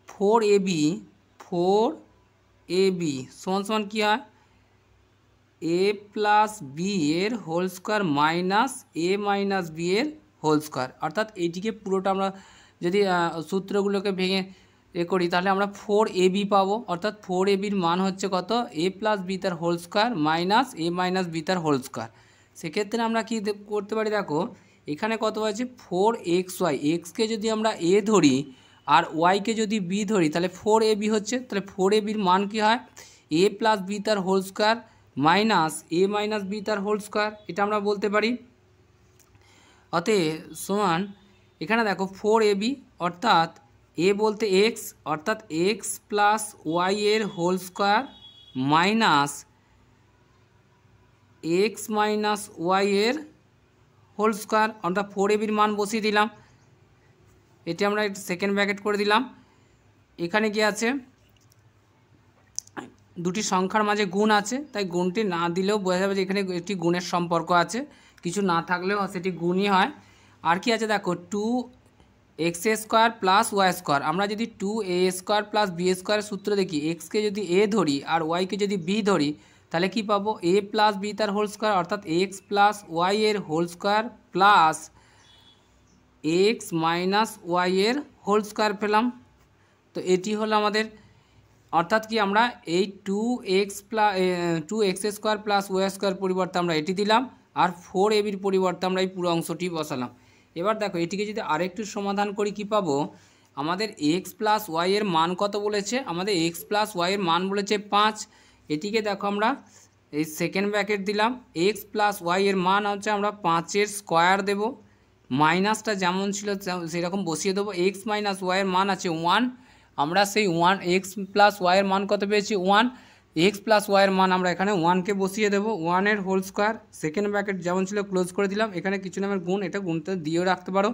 4ab সমান সমান কী হয়? এ প্লাস বি এর হোল স্কোয়ার মাইনাস এ মাইনাস বি এর হোল স্কোয়ার। অর্থাৎ এইটিকে পুরোটা আমরা যদি সূত্রগুলোকে ভেঙে করি তাহলে আমরা 4ab পাবো। অর্থাৎ 4abর মান হচ্ছে কত? এ প্লাস বি তার হোল স্কোয়ার মাইনাস এ মাইনাস বি তার হোল স্কোয়ার। সেক্ষেত্রে আমরা কি করতে পারি দেখো, এখানে কত আছে 4xy, এক্সকে যদি আমরা এ ধরি আর ওয়াইকে যদি বি ধরি তাহলে 4ab হচ্ছে। তাহলে 4abর মান কী হয়? এ প্লাস বি তার হোল স্কোয়ার মাইনাস এ মাইনাস বি তার হোল স্কোয়ার, এটা আমরা বলতে পারি। অতএব সমান এখানে দেখো 4ab অর্থাৎ এ বলতে এক্স, অর্থাৎ এক্স প্লাস ওয়াই এর whole square minus X minus Y এর হোল স্কোয়ার। অর্থাৎ 4abর মান বসিয়ে দিলাম, এটি আমরা সেকেন্ড ব্র্যাকেট করে দিলাম। এখানে কি আছে? দুটি সংখ্যার মাঝে গুণ আছে, তাই গুণটি না দিলেও বোঝা যাবে যে এখানে একটি গুণের সম্পর্ক আছে, কিছু না থাকলেও সেটি গুণই হয়। আর কি আছে দেখো, 2x square plus Y square. আমরা যদি 2a স্কোয়ার প্লাস বি স্কোয়ারের সূত্র দেখি, এক্সকে যদি এ ধরি আর ওয়াইকে যদি বি ধরি তাহলে কি পাবো? এ প্লাস বি তার হোল স্কোয়ার, অর্থাৎ এক্স প্লাস ওয়াই এর whole square plus X minus Y এর হোল স্কোয়ার পেলাম। তো এটি হলো আমাদের, অর্থাৎ কি আমরা এই 2x square plus Y square পরিবর্তে আমরা এটি দিলাম আর 4abর পরিবর্তে আমরা এই পুরো অংশটি বসালাম। এবার দেখো এটিকে যদি আরেকটু সমাধান করি কি পাবো? আমাদের এক্স প্লাস ওয়াই এর মান কত বলেছে? আমাদের এক্স প্লাস ওয়াই এর মান বলেছে 5। এটিকে দেখো আমরা এই সেকেন্ড ব্র্যাকেট দিলাম, এক্স প্লাস ওয়াই এর মান হচ্ছে আমরা 5-এর স্কোয়ার দেবো, মাইনাসটা যেমন ছিল সেরকম বসিয়ে দেবো। এক্স মাইনাস ওয়াই এর মান আছে 1, আমরা সেই 1 এক্স প্লাস ওয়াইয়ের মান কত পেয়েছি? 1। এক্স প্লাস ওয়াইয়ের মান আমরা এখানে 1কে বসিয়ে দেবো, 1-এর হোল স্কোয়ার, সেকেন্ড ব্র্যাকেট যেমন ছিল ক্লোজ করে দিলাম। এখানে কিছু নামের গুণ, এটা গুণতে দিয়েও রাখতে পারো।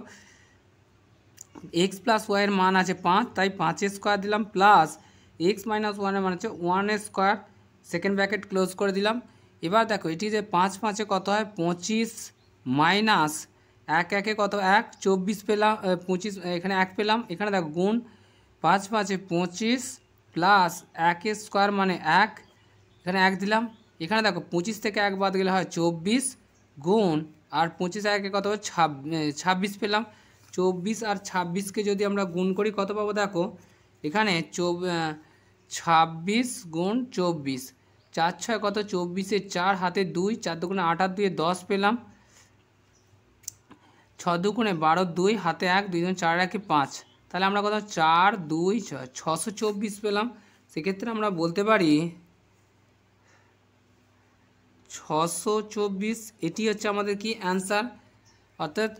এক্স প্লাস ওয়াইয়ের মান আছে 5, তাই 5-এর স্কোয়ার দিলাম প্লাস এক্স মাইনাস 1-এর মান হচ্ছে 1-এর স্কোয়ার, সেকেন্ড ব্র্যাকেট ক্লোজ করে দিলাম। এবার দেখো এটি যে 5-5-এ কত হয়? 25 মাইনাস 1-1-এ কত? 1, 24 পেলাম, 25 এখানে 1 পেলাম। এখানে দেখো গুণ 5-5-এ 25 প্লাস 1-এর স্কোয়ার মানে 1, এখানে 1 দিলাম। এখানে দেখো 25 থেকে 1 বাদ গেলে হয় 24 গুণ আর 25-1-এ কত হবে? 26 পেলাম। 24 আর 26-কে যদি আমরা গুণ করি কত পাবো দেখো, এখানে 26 গুণ 24, 4-6 কত? 24-এ 4 হাতে 2, 4 দুগুণে 8 আর 2 10 পেলাম। 6 দুগুণে 12, 2 হাতে 1, 2 দুগুণে 4 1 5, তাহলে আমরা কত? 4 2 6, 624 পেলাম। সেক্ষেত্রে আমরা বলতে পারি 624, এটি হচ্ছে আমাদের কি অ্যান্সার। অতএব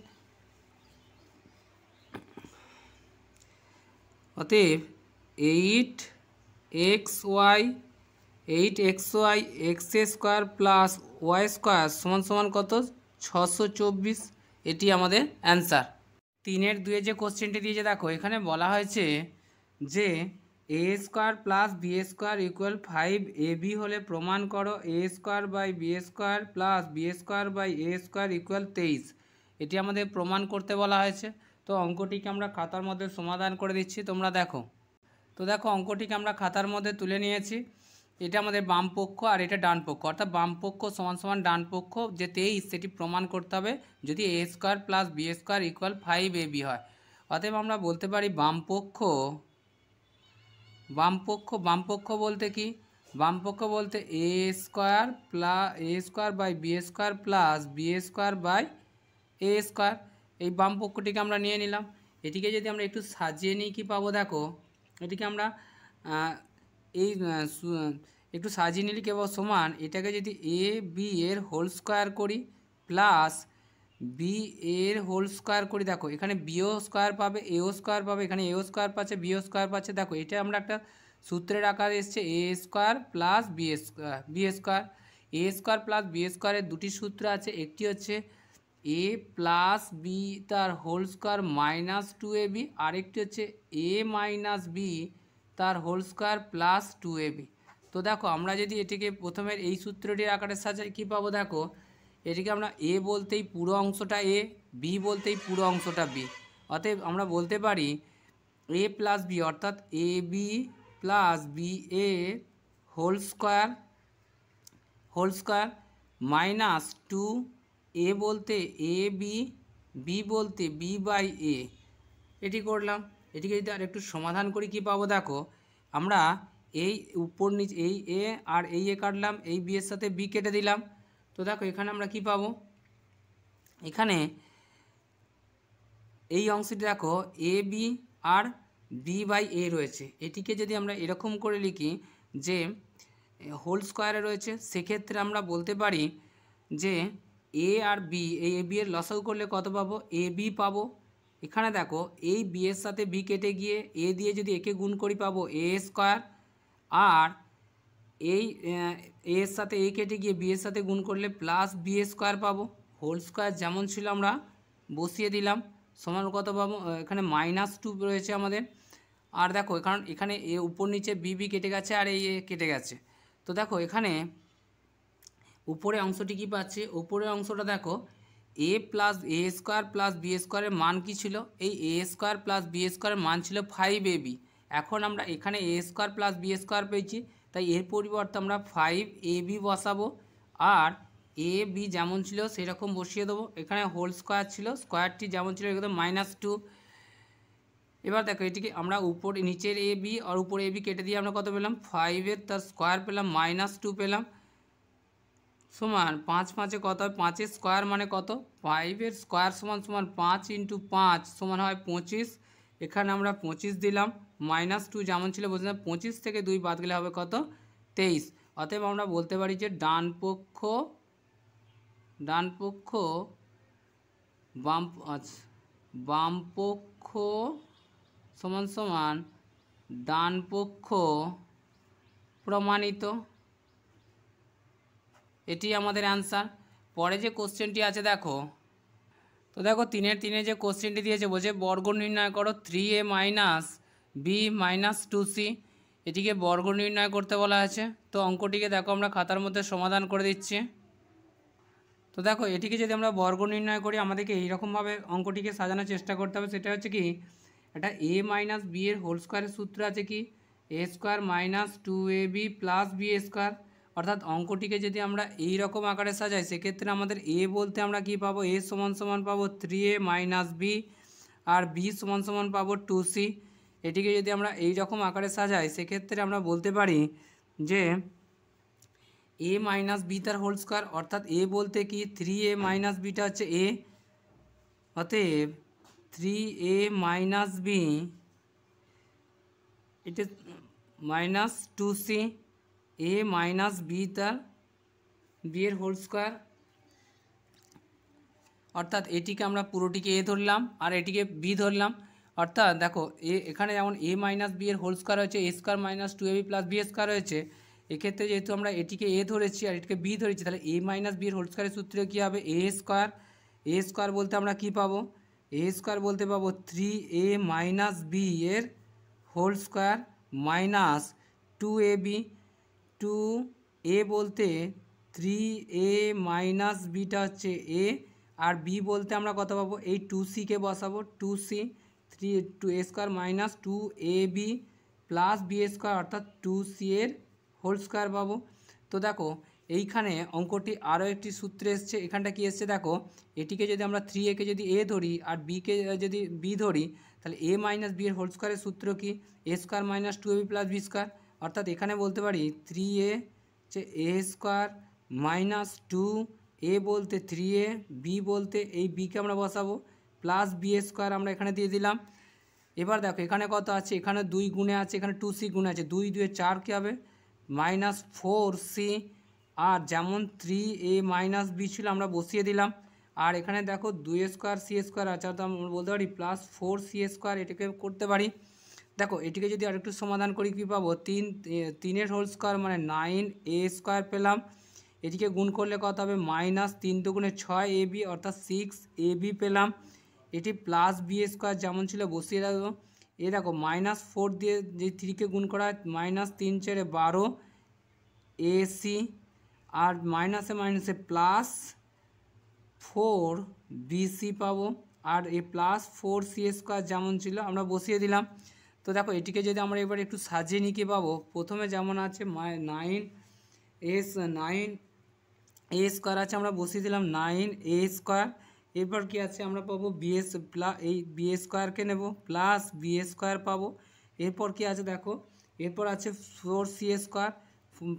8 X Y 8xy X square plus Y square সমান সমান কত 624। এটি আমাদের অ্যান্সার। 3-2 যে কোশ্চেনটি দিয়েছে দেখো এখানে বলা হয়েছে যে A square plus B square equal 5ab হলে প্রমাণ করো A square by B square plus B square by A square equal 23। এটি আমাদের প্রমাণ করতে বলা হয়েছে। তো অঙ্কটিকে আমরা খাতার মধ্যে সমাধান করে দিচ্ছি, তোমরা দেখো। তো দেখো অঙ্কটিকে আমরা খাতার মধ্যে তুলে নিয়েছি। এটা আমাদের বাম পক্ষ আর এটা ডান পক্ষ, অর্থাৎ বাম পক্ষ সমান সমান ডান পক্ষ যে 23 সেটি প্রমাণ করতে হবে যদি A square plus B square equal 5ab হয়। অতএব আমরা বলতে পারি বাম পক্ষ বলতে কি, বাম পক্ষ বলতে A square by B square plus B square by A square. এই বাম পক্ষটিকে আমরা নিয়ে নিলাম। এটিকে যদি আমরা একটু সাজিয়ে নিই কি পাবো দেখো, এটিকে আমরা একটু সাজিয়ে নিলে কেবল সমান এটাকে যদি এ বি এর হোল স্কোয়ার করি প্লাস বি এর হোল স্কোয়ার করি, দেখো এখানে বিও স্কোয়ার পাবে এও স্কোয়ার পাবে, এখানে এও স্কোয়ার পাচ্ছে বিও স্কোয়ার পাচ্ছে। দেখো এটা আমরা একটা সূত্রের আকারে এসছে এ স্কোয়ার প্লাস বি স্কোয়ার। এ স্কোয়ার প্লাস বি স্কোয়ারের দুটি সূত্র আছে, একটি হচ্ছে এ প্লাস বি তার হোল স্কোয়ার মাইনাস 2ab, আরেকটি হচ্ছে এ মাইনাস বি তার হোল স্কোয়ার প্লাস 2ab। তো দেখো আমরা যদি এটিকে প্রথমের এই সূত্রটির আকারে সাজাই কী পাবো দেখো, এটিকে আমরা এ বলতেই পুরো অংশটা এ, বি বলতেই পুরো অংশটা বি। অতএব আমরা বলতে পারি এ প্লাস বি অর্থাৎ A B plus B A whole square minus 2 এ বলতে এ বি, বি বলতে বি বাই এ। এটি করলাম। এটিকে যদি আর একটু সমাধান করি কি পাবো দেখো, আমরা এই উপর নিচে এই এ আর এই এ কাটলাম, এই বি এর সাথে বি কেটে দিলাম। তো দেখো এখানে আমরা কি পাবো, এখানে এই অংশটি দেখো A B R B by এ রয়েছে। এটিকে যদি আমরা এরকম করে লিখি যে হোল স্কোয়ারে রয়েছে, সেক্ষেত্রে আমরা বলতে পারি যে এ আর বি, এই এ বি এর লসাগু করলে কত পাবো, এ বি পাবো। এখানে দেখো এই বি এর সাথে বি কেটে গিয়ে এ দিয়ে যদি একে গুণ করি পাবো এ স্কোয়ার, আর এই এর সাথে এ কেটে গিয়ে বি এর সাথে গুণ করলে প্লাস বি স্কোয়ার পাবো। হোল স্কোয়ার যেমন ছিল আমরা বসিয়ে দিলাম, সমান কত পাবো, এখানে -2 রয়েছে আমাদের। আর দেখো এখানে এ উপর নিচে বি বি কেটে গেছে আর এই এ কেটে গেছে। তো দেখো এখানে উপরে অংশটি কি পাচ্ছি, উপরের অংশটা দেখো এ প্লাস এ স্কোয়ার প্লাস বি স্কোয়ারের মান কি ছিল, এই এ স্কোয়ার প্লাস বি স্কোয়ারের মান ছিল 5ab। এখন আমরা এখানে এ স্কোয়ার প্লাস বি স্কোয়ার পেয়েছি, তাই এর পরিবর্তে আমরা 5ab বসাবো, আর এ বি যেমন ছিল সেরকম বসিয়ে দেবো। এখানে হোল স্কোয়ার ছিল, স্কোয়ারটি যেমন ছিল একদম -2। এবার দেখো এটিকে আমরা উপরে নিচের এ বি আর উপরে এ বি কেটে দিয়ে আমরা কত পেলাম, 5-এর তার স্কোয়ার পেলাম -2 পেলাম, সমান 5 5-এ কত হয়, 5-এর স্কোয়ার মানে কত, 5-এর স্কোয়ার সমান সমান 5 × 5 সমান হয় 25। এখানে আমরা 25 দিলাম, -2 যেমন ছিল বলছিলাম, 25 থেকে 2 বাদ গেলে হবে কত, 23। অতএব আমরা বলতে পারি যে ডান পক্ষ বাম পক্ষ সমান সমান ডান পক্ষ প্রমাণিত। এটি আমাদের অ্যান্সার। পরে যে কোশ্চেনটি আছে দেখো, তো দেখো 3-3 যে কোশ্চেনটি দিয়েছে বলছে বর্গ নির্ণয় করো 3a - b - 2c। এটিকে বর্গ নির্ণয় করতে বলা আছে। তো অঙ্কটিকে দেখো আমরা খাতার মধ্যে সমাধান করে দিচ্ছি। তো দেখো এটিকে যদি আমরা বর্গ নির্ণয় করি আমাদেরকে এইরকমভাবে অঙ্কটিকে সাজানোর চেষ্টা করতে হবে। সেটা হচ্ছে কি, এটা a - b এর হোল স্কোয়ারের সূত্র আছে কি, a square - 2ab plus B square. অর্থাৎ অঙ্কটিকে যদি আমরা এই রকম আকারে সাজাই সেক্ষেত্রে আমাদের a বলতে আমরা কি পাবো, a সমান সমান পাবো 3a - b, আর b সমান সমান পাবো 2c। এটিকে যদি আমরা এই রকম আকারে সাজাই সেক্ষেত্রে আমরা বলতে পারি যে a - b তার হোল স্কোয়ার, অর্থাৎ a বলতে কি 3a - bটা হচ্ছে a, অতএব 3a - b এটা -2c, a - b তার b এর হোল স্কোয়ার। অর্থাৎ এটিকে আমরা পুরোটিকে a ধরলাম আর এটিকে b ধরলাম। অর্থাৎ দেখো এখানে যেমন a মাইনাস বি এর হোল স্কোয়ার হয়েছে a square minus 2ab plus B square হয়েছে। এক্ষেত্রে যেহেতু আমরা এটিকে a ধরেছি আর এটিকে b ধরেছি, তাহলে a মাইনাস বি এর হোল স্কোয়ারের সূত্রে কী হবে, a স্কোয়ার বলতে আমরা কি পাবো, a স্কোয়ার বলতে পাবো 3a মাইনাস বি এর whole square minus 2ab, 2a বলতে 3a মাইনাস বিটা হচ্ছে a, আর b বলতে আমরা কত পাবো, এই 2c-কে বসাবো, 2c 2a square minus 2ab plus B square অর্থাৎ 2c এর হোল স্কোয়ার পাবো। তো দেখো এইখানে অঙ্কটি আরও একটি সূত্রে এসছে, এখানটা কি এসছে দেখো, এটিকে যদি আমরা 3a-কে যদি a ধরি আর b-কে যদি b ধরি, তাহলে a মাইনাস বি এর হোল স্কোয়ারের সূত্র কি, a square minus 2ab plus B square, অর্থাৎ এখানে বলতে পারি 3a হচ্ছে a স্কোয়ার মাইনাস 2a বলতে 3a, b বলতে এই b-কে আমরা বসাবো প্লাস বি স্কোয়ার আমরা এখানে দিয়ে দিলাম। এবার দেখো এখানে কত আছে, এখানে 2 গুণে আছে, এখানে 2c গুণে আছে, 2 2 4 কী হবে মাইনাস 4c, আর যেমন 3a মাইনাস বি ছিল আমরা বসিয়ে দিলাম, আর এখানে দেখো 2 স্কোয়ার সি স্কোয়ার আছে, অর্থাৎ আমরা বলতে পারি প্লাস 4c স্কোয়ার, এটাকে করতে পারি। দেখো এটিকে যদি আরেকটু সমাধান করি কী পাবো, 3 হোল স্কোয়ার মানে 9a স্কোয়ার পেলাম, এটিকে গুণ করলে কত হবে মাইনাস 3 দুগুণে 6ab অর্থাৎ 6ab পেলাম, এটি প্লাস বি স্কোয়ার যেমন ছিল বসিয়ে রাখবো। এ দেখো মাইনাস 4 দিয়ে যে 3-কে গুণ করা হয় মাইনাস 3 4 12 ac, আর মাইনাসে মাইনাসে প্লাস 4bc পাবো, আর এই প্লাস 4c স্কোয়ার যেমন ছিল আমরা বসিয়ে দিলাম। তো দেখো এটিকে যদি আমরা এবার একটু সাজিয়ে নিয়ে কী পাবো, প্রথমে যেমন আছে 9a স্কোয়ার আছে আমরা বসিয়ে দিলাম 9a স্কোয়ার, এরপর কি আছে আমরা পাবো বিএস প্লাস এই বি স্কোয়ারকে নেব প্লাস বি স্কোয়ার পাবো, এরপর কি আছে দেখো, এরপর আছে 4c স্কোয়ার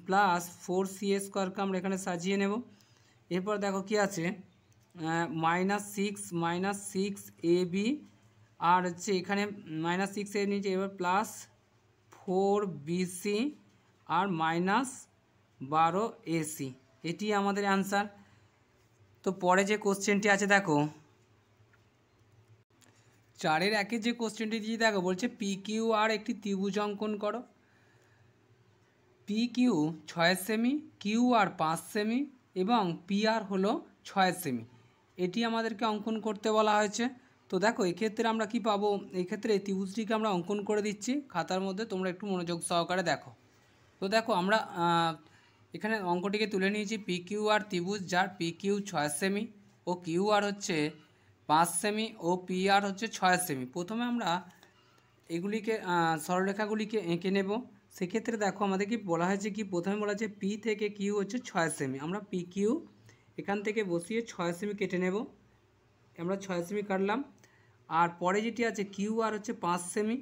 প্লাস 4c স্কোয়ারকে আমরা এখানে সাজিয়ে নেব। এরপর দেখো কি আছে -6 আর হচ্ছে এখানে -6 নিচে এবার প্লাস 4bc আর -12ac, এটি আমাদের অ্যান্সার। তো পরে যে কোশ্চেনটি আছে দেখো 4-এর 1-এর যে কোশ্চেনটি দিয়ে দেখো বলছে পি কিউ আর একটি ত্রিভুজ অঙ্কন করো, P Q 6 semi, Q R 5 semi এবং পি আর হলো 6 সেমি, এটি আমাদেরকে অঙ্কন করতে বলা হয়েছে। তো দেখো এক্ষেত্রে আমরা কি পাবো, এক্ষেত্রে এই ত্রিভুজটিকে আমরা অঙ্কন করে দিচ্ছি খাতার মধ্যে, তোমরা একটু মনোযোগ সহকারে দেখো। তো দেখো আমরা এখানে অঙ্কটিকে তুলে নিয়েছি পি কিউ আর ত্রিভুজ, যার P Q 6 semi O Q R হচ্ছে 5 সেমি ও পি আর হচ্ছে 6 সেমি। প্রথমে আমরা এগুলিকে সরলরেখাগুলিকে এঁকে নেব। সেক্ষেত্রে দেখো আমাদের কি বলা হয়েছে, কি প্রথমে বলা হয়েছে পি থেকে কিউ হচ্ছে 6 সেমি, আমরা পি কিউ এখান থেকে বসিয়ে 6 সেমি কেটে নেব, আমরা 6 সেমি কাটলাম। আর পরে যেটি আছে কিউ আর হচ্ছে 5 সেমি,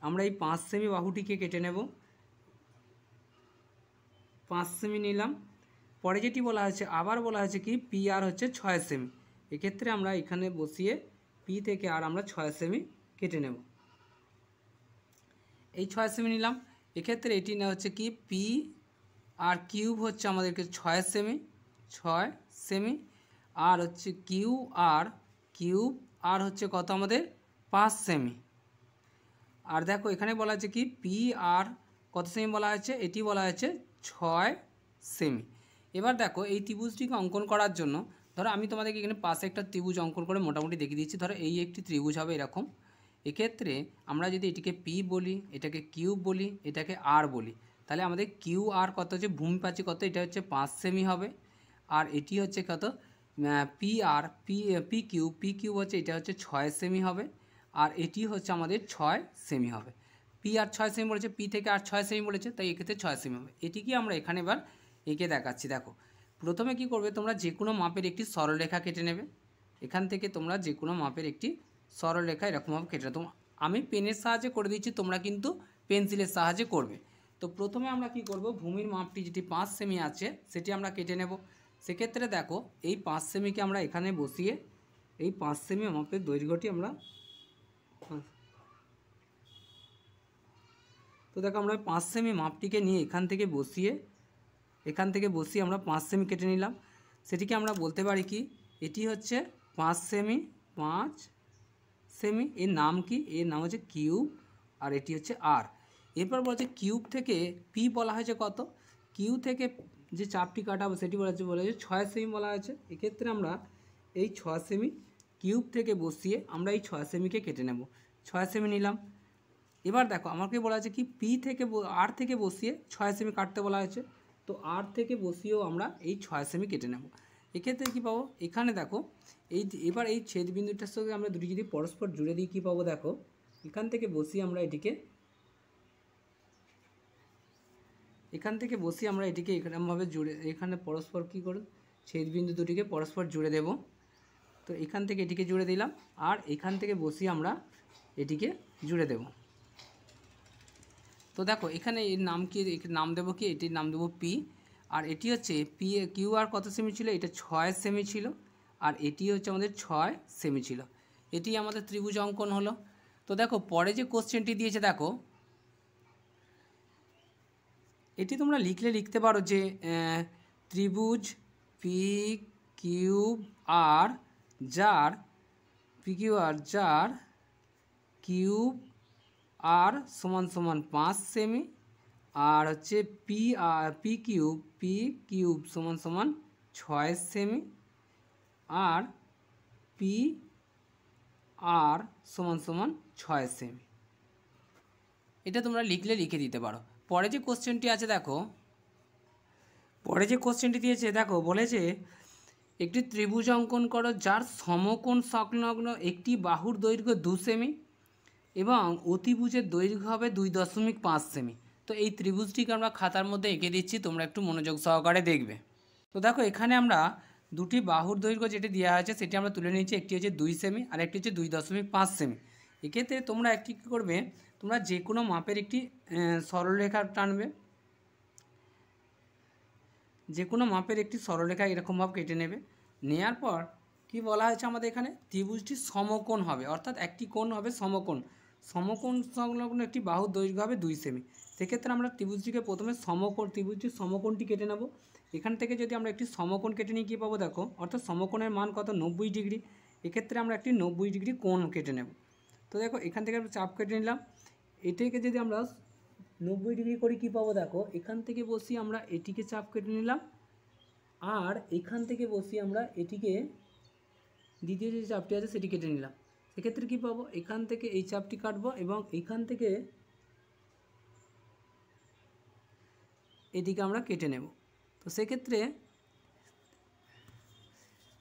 আমরা এই 5 সেমি বাহুটিকে কেটে নেব, 5 সেমি নিলাম। পরে যেটি বলা হয়েছে আবার বলা হয়েছে কি পি আর হচ্ছে 6 সেমি, এক্ষেত্রে আমরা এখানে বসিয়ে পি থেকে আর আমরা 6 সেমি কেটে নেব, এই 6 সেমি নিলাম। এক্ষেত্রে এটি না হচ্ছে কি পি আর কিউব হচ্ছে আমাদেরকে 6 সেমি আর হচ্ছে কিউব আর হচ্ছে কত আমাদের 5 সেমি। আর দেখো এখানে বলা আছে কি পি আর কত সেমি বলা হয়েছে, এটি বলা হয়েছে 6 সেমি। এবার দেখো এই ত্রিভুজটিকে অঙ্কন করার জন্য ধরো আমি তোমাদেরকে এখানে পাশে একটা ত্রিভুজ অঙ্কন করে মোটামুটি দেখিয়ে দিচ্ছি। ধরো এই একটি ত্রিভুজ হবে এরকম, এক্ষেত্রে আমরা যদি এটিকে পি বলি, এটাকে কিউব বলি, এটাকে আর বলি, তাহলে আমাদের কিউ আর কত হচ্ছে ভূমিপাতি কত, এটা হচ্ছে 5 সেমি হবে, আর এটি হচ্ছে কত পি আর পি কিউব হচ্ছে এটা হচ্ছে 6 সেমি হবে, আর এটি হচ্ছে আমাদের 6 সেমি হবে। পি আর 6 সেমি বলেছে, পি থেকে আর 6 সেমি বলেছে, তাই এক্ষেত্রে 6 সেমি হবে। এটিকে আমরা এখানে এবার এঁকে দেখাচ্ছি। দেখো প্রথমে কি করবে, তোমরা যে কোনো মাপের একটি সরলরেখা কেটে নেবে, এখান থেকে তোমরা যে কোনো মাপের একটি সরলরেখা এরকমভাবে কেটে নেবে। আমি পেনের সাহায্যে করে দিচ্ছি, তোমরা কিন্তু পেন্সিলের সাহায্যে করবে। তো প্রথমে আমরা কি করব, ভূমির মাপটি যেটি 5 সেমি আছে সেটি আমরা কেটে নেব। সেক্ষেত্রে দেখো এই 5 সেমিকে আমরা এখানে বসিয়ে এই 5 সেমি মাপের দৈর্ঘ্যটি আমরা, তো দেখো আমরা 5 সেমি মাপটিকে নিয়ে এখান থেকে বসিয়ে আমরা 5 সেমি কেটে নিলাম। সেটিকে আমরা বলতে পারি কি এটি হচ্ছে 5 সেমি, 5 সেমি। এর নাম কি? এর নাম হচ্ছে কিউব, আর এটি হচ্ছে আর। এরপর বলছে কিউব থেকে পি বলা হয়েছে কত? কিউ থেকে যে চাপটি কাটাবো সেটি বলেছে 6 সেমি বলা হয়েছে। এক্ষেত্রে আমরা এই 6 সেমি কিউব থেকে বসিয়ে আমরা এই 6 সেমিকে কেটে নেব। 6 সেমি নিলাম। এবার দেখো আমাকে বলা আছে কি পি থেকে আর থেকে বসিয়ে 6 সেমি কাটতে বলা হয়েছে। তো আর থেকে বসিয়েও আমরা এই 6 সেমি কেটে নেব। এক্ষেত্রে কী পাবো? এখানে দেখো এবার এই ছেদ বিন্দুটার সঙ্গে আমরা দুটি যদি পরস্পর জুড়ে দিই কী পাবো? দেখো এখান থেকে বসিয়ে আমরা এটিকে এরকমভাবে জুড়ে, এখানে পরস্পর কী করে ছেদ বিন্দু দুটিকে পরস্পর জুড়ে দেব। তো এখান থেকে এটিকে জুড়ে দিলাম, আর এখান থেকে বসিয়ে আমরা এটিকে জুড়ে দেব। তো দেখো এখানে এর নাম কি, নাম দেবো কি? এটির নাম দেবো পি। আর এটি হচ্ছে পি কিউ আর কত সেমি ছিল? এটা 6 সেমি ছিল, আর এটি হচ্ছে আমাদের 6 সেমি ছিল। এটি আমাদের ত্রিভুজ অঙ্কন হলো। তো দেখো পরে যে কোশ্চেনটি দিয়েছে, দেখো এটি তোমরা লিখতে পারো যে ত্রিভুজ পি কিউ আর যার যার কিউব আর সমান সমান 5 সেমি, আর হচ্ছে পি কিউব সমান সমান 6 সেমি, আর পি আর সমান সমান 6 সেমি। এটা তোমরা লিখে দিতে পারো। পরে যে কোশ্চেনটি আছে দেখো, পরে যে কোশ্চেনটি দিয়েছে দেখো বলেছে একটি ত্রিভুজ অঙ্কন করো যার সমকোণ সংলগ্ন একটি বাহুর দৈর্ঘ্য 2 সেমি এবং অতিভুজের দৈর্ঘ্য হবে 2.5 সেমি। তো এই ত্রিভুজটিকে আমরা খাতার মধ্যে এঁকে দিচ্ছি, তোমরা একটু মনোযোগ সহকারে দেখবে। তো দেখো এখানে আমরা দুটি বাহুর দৈর্ঘ্য যেটি দেওয়া আছে সেটি আমরা তুলে নিচ্ছি। একটি হচ্ছে 2 সেমি আর একটি হচ্ছে 2.5 সেমি। এক্ষেত্রে তোমরা একটি কী করবে, তোমরা যে কোনো মাপের একটি সরলরেখা টানবে, যে কোনো মাপের একটি সরলরেখা এরকমভাবে কেটে নেবে। নেওয়ার পর কি বলা হয়েছে আমাদের এখানে? ত্রিভুজটি সমকোণ হবে, অর্থাৎ একটি কোণ হবে সমকোণ সংলগ্ন একটি বাহুর দৈর্ঘ্য হবে 2 সেমি। সেক্ষেত্রে আমরা ত্রিভুজটিকে প্রথমে ত্রিভুজটির সমকোণটি কেটে নেব। এখান থেকে যদি আমরা একটি সমকোণ কেটে নিই কী পাবো? দেখো অর্থাৎ সমকোণের মান কত? 90 ডিগ্রি। এক্ষেত্রে আমরা একটি 90 ডিগ্রি কোণ কেটে নেব। তো দেখো এখান থেকে চাপ কেটে নিলাম। এটিকে যদি আমরা 90 ডিগ্রি করে কী পাবো? দেখো এখান থেকে বসিয়ে আমরা এটিকে চাপ কেটে নিলাম, আর এখান থেকে বসিয়ে আমরা এটিকে দ্বিতীয় যে চাপটি আছে সেটি কেটে নিলাম। সেক্ষেত্রে কী পাবো? এখান থেকে এই চাপটি কাটবো এবং এখান থেকে এটিকে আমরা কেটে নেব। তো সেক্ষেত্রে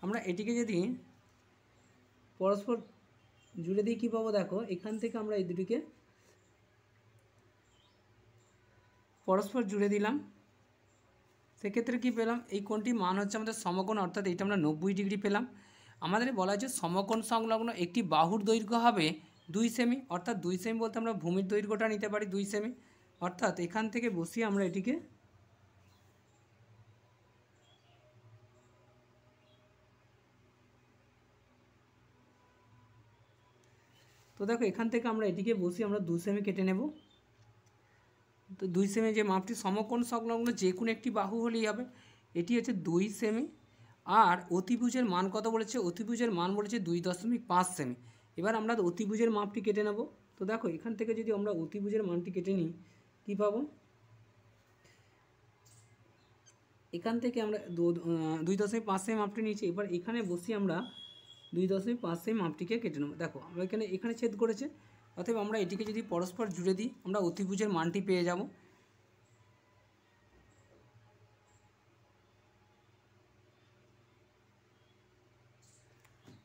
আমরা এটিকে যদি পরস্পর জুড়ে দিই কী পাবো? দেখো এখান থেকে আমরা এই দুটিকে পরস্পর জুড়ে দিলাম। সেক্ষেত্রে কী পেলাম? এই কোণটির মান হচ্ছে আমাদের সমকোণ, অর্থাৎ এইটা আমরা 90 ডিগ্রি পেলাম। আমাদের বলা হয়েছে সমকোণ সংলগ্ন একটি বাহুর দৈর্ঘ্য হবে 2 সেমি, অর্থাৎ 2 সেমি বলতে আমরা ভূমির দৈর্ঘ্যটা নিতে পারি 2 সেমি। অর্থাৎ এখান থেকে বসিয়ে আমরা এটিকে তো দেখো এখান থেকে আমরা এটিকে বসিয়ে আমরা 2 সেমি কেটে নেব। তো 2 সেমি যে মাপটি সমকোণ সংলগ্ন যে কোনো একটি বাহু হলেই হবে। এটি হচ্ছে 2 সেমি। আর অতিভুজের মান কত বলেছে? অতিভুজের মান বলেছে 2.5 সেমি। এবার আমরা অতিভুজের মাপটি কেটে নেব। তো দেখো এখান থেকে যদি আমরা অতিভুজের মানটি কেটে নিই কী পাবো? এখান থেকে আমরা 2.5 সেমি মাপটি নিয়েছি। এবার এখানে বসিয়ে আমরা 2.5 সেমি মাপটিকে কেটে নেব। দেখো আমরা এখানে ছেদ করেছে, অতএব আমরা এটিকে যদি পরস্পর জুড়ে দিই আমরা অতিভুজের মানটি পেয়ে যাব।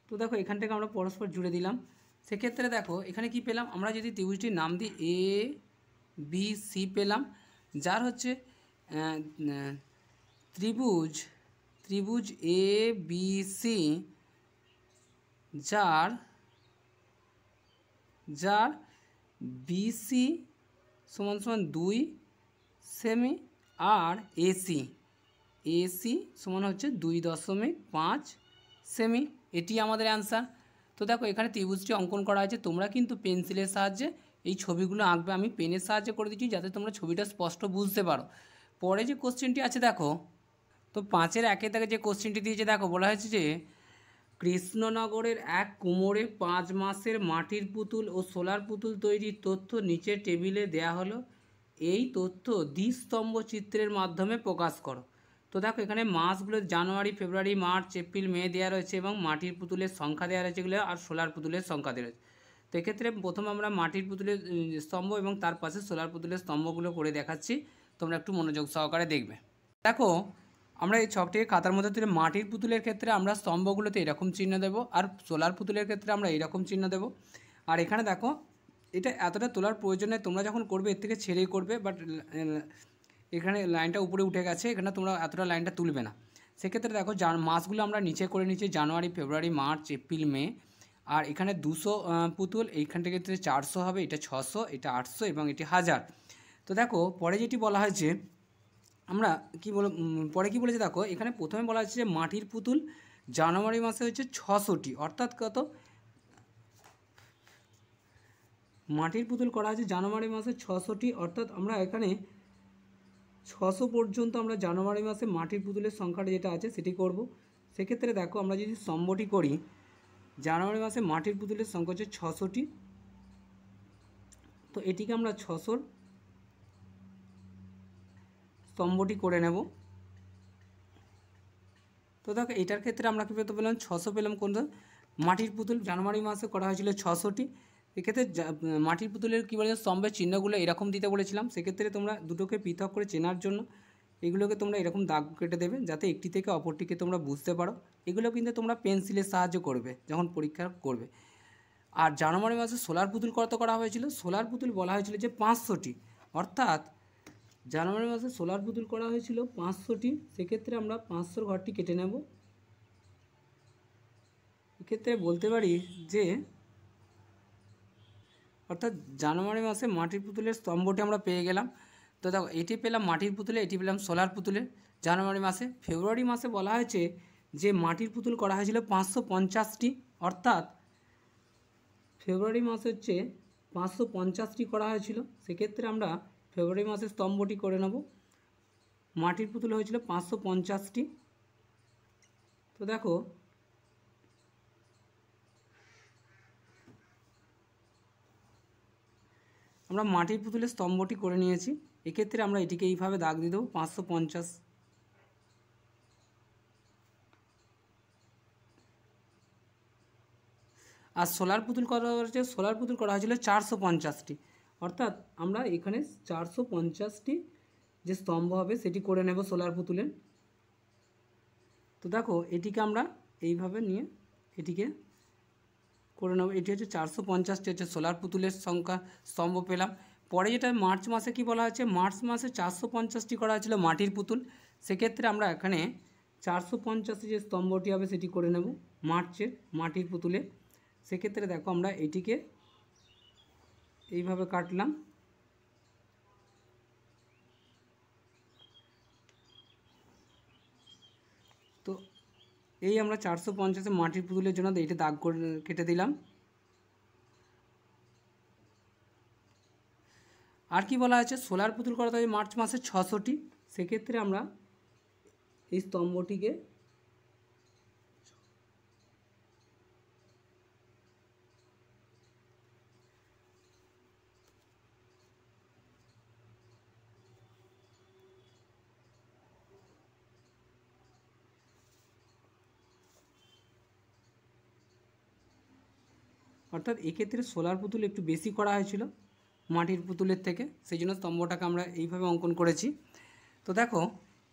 তো দেখো এখান থেকে আমরা পরস্পর জুড়ে দিলাম। সেক্ষেত্রে দেখো এখানে কি পেলাম? আমরা যদি ত্রিভুজটির নাম দিই এ বি সি পেলাম, যার হচ্ছে ত্রিভুজ এ বি সি যার বিসি সমান সমান 2 সেমি আর এসি সমান হচ্ছে 2.5 সেমি। এটি আমাদের অ্যান্সার। তো দেখো এখানে ত্রিভুজটি অঙ্কন করা হয়েছে। তোমরা কিন্তু পেন্সিলের সাহায্যে এই ছবিগুলো আঁকবে, আমি পেনের সাহায্যে করে দিচ্ছি যাতে তোমরা ছবিটা স্পষ্ট বুঝতে পারো। পরে যে কোশ্চেনটি আছে দেখো, তো 5-এর 1 থেকে যে কোশ্চেনটি দিয়েছে দেখো বলা হয়েছে যে কৃষ্ণনগরের এক কুমোরে 5 মাসের মাটির পুতুল ও সোলার পুতুল তৈরির তথ্য নিচের টেবিলে দেয়া হলো। এই তথ্য দ্বিস্তম্ভ চিত্রের মাধ্যমে প্রকাশ করো। তো দেখো এখানে মাসগুলো জানুয়ারি, ফেব্রুয়ারি, মার্চ, এপ্রিল, মে দেওয়া রয়েছে এবং মাটির পুতুলের সংখ্যা দেওয়া রয়েছে এগুলো, আর সোলার পুতুলের সংখ্যা দেওয়া রয়েছে। তো এক্ষেত্রে প্রথম আমরা মাটির পুতুলের স্তম্ভ এবং তার পাশে সোলার পুতুলের স্তম্ভগুলো করে দেখাচ্ছি, তোমরা একটু মনোযোগ সহকারে দেখবে। দেখো আমরা এই ছকটিকে খাতার মধ্যে তুলে মাটির পুতুলের ক্ষেত্রে আমরা স্তম্ভগুলোতে এরকম চিহ্ন দেব, আর সোলার পুতুলের ক্ষেত্রে আমরা এইরকম চিহ্ন দেব। আর এখানে দেখো এটা এতটা তোলার প্রয়োজন নেই, তোমরা যখন করবে এর থেকে ছেড়েই করবে, বাট এখানে লাইনটা উপরে উঠে গেছে, এখানে তোমরা এতটা লাইনটা তুলবে না। সেক্ষেত্রে দেখো মাসগুলো আমরা নিচে করে নিচ্ছি, জানুয়ারি, ফেব্রুয়ারি, মার্চ, এপ্রিল, মে। আর এখানে 200 পুতুল, এইখানটা ক্ষেত্রে 400 হবে, এটা 600, এটা 800 এবং এটি 1000। তো দেখো পরে যেটি বলা হয়েছে আমরা কি বলে পরে কি বলেছে দেখো, এখানে প্রথমে বলা হচ্ছে যে মাটির পুতুল জানুয়ারি মাসে হচ্ছে 600টি, অর্থাৎ কত, মাটির পুতুল করা হয়েছে জানুয়ারি মাসে 600টি, অর্থাৎ আমরা এখানে 600 পর্যন্ত আমরা জানুয়ারি মাসে মাটির পুতুলের সংখ্যাটা যেটা আছে সেটি করব। সেক্ষেত্রে দেখো আমরা যদি স্তম্ভটি করি, জানুয়ারি মাসে মাটির পুতুলের সংখ্যা হচ্ছে 600টি, তো এটিকে আমরা 600 স্তম্ভটি করে নেব। তো দেখো এটার ক্ষেত্রে আমরা কী পেতে পেলাম, 600 পেলাম। কোন মাটির পুতুল জানুয়ারি মাসে করা হয়েছিল 600টি। এক্ষেত্রে মাটির পুতুলের কী বলে স্তম্ভের চিহ্নগুলো এরকম দিতে বলেছিলাম। সেক্ষেত্রে তোমরা দুটোকে পৃথক করে চেনার জন্য এগুলোকে তোমরা এরকম দাগ কেটে দেবে, যাতে একটি থেকে অপরটিকে তোমরা বুঝতে পারো। এগুলো কিন্তু তোমরা পেন্সিলের সাহায্য করবে যখন পরীক্ষা করবে। আর জানুয়ারি মাসে সোলার পুতুল কত করা হয়েছিল, সোলার পুতুল বলা হয়েছিল যে 500টি, অর্থাৎ জানুয়ারি মাসে সোলার পুতুল করা হয়েছিল 500টি। সেক্ষেত্রে আমরা 500 ঘরটি কেটে নেব। এক্ষেত্রে বলতে পারি যে অর্থাৎ জানুয়ারি মাসে মাটির পুতুলের স্তম্ভটি আমরা পেয়ে গেলাম। তো দেখো এটি পেলাম মাটির পুতুলে, এটি পেলাম সোলার পুতুলে জানুয়ারি মাসে। ফেব্রুয়ারি মাসে বলা হয়েছে যে মাটির পুতুল করা হয়েছিল 550টি, অর্থাৎ ফেব্রুয়ারি মাসে হচ্ছে 550টি করা হয়েছিল। সেক্ষেত্রে আমরা ফেব্রুয়ারি মাসের স্তম্ভটি করে নেব। মাটির পুতুল হয়েছিল 550টি। তো দেখো আমরা মাটির পুতুলের স্তম্ভটি করে নিয়েছি। এক্ষেত্রে আমরা এটিকে এইভাবে দাগ দিয়ে দেবো 550। আর সোলার পুতুল করা হয়েছে, সোলার পুতুল করা হয়েছিল 450টি, অর্থাৎ আমরা এখানে 450টি যে স্তম্ভ হবে সেটি করে নেব সোলার পুতুলের। তো দেখো এটিকে আমরা এইভাবে নিয়ে এটিকে করে নেব। এটি হচ্ছে 450টি হচ্ছে সোলার পুতুলের সংখ্যা স্তম্ভ পেলাম। পরে যেটা মার্চ মাসে কি বলা হচ্ছে, মার্চ মাসে 450টি করা হয়েছিল মাটির পুতুল। সেক্ষেত্রে আমরা এখানে 450 যে স্তম্ভটি হবে সেটি করে নেব মার্চের মাটির পুতুলে। সেক্ষেত্রে দেখো আমরা এটিকে এইভাবে কাটলাম। তো এই আমরা 450 মাটির পুতুলের জন্য এইটা দাগ করে কেটে দিলাম। আর কি বলা আছে, সোলার পুতুল করা হয় মার্চ মাসে 600টি। সেক্ষেত্রে আমরা এই স্তম্ভটিকে অর্থাৎ এক্ষেত্রে সোলার পুতুল একটু বেশি করা হয়েছিল মাটির পুতুলের থেকে, সেই জন্য স্তম্ভটাকে আমরা এইভাবে অঙ্কন করেছি। তো দেখো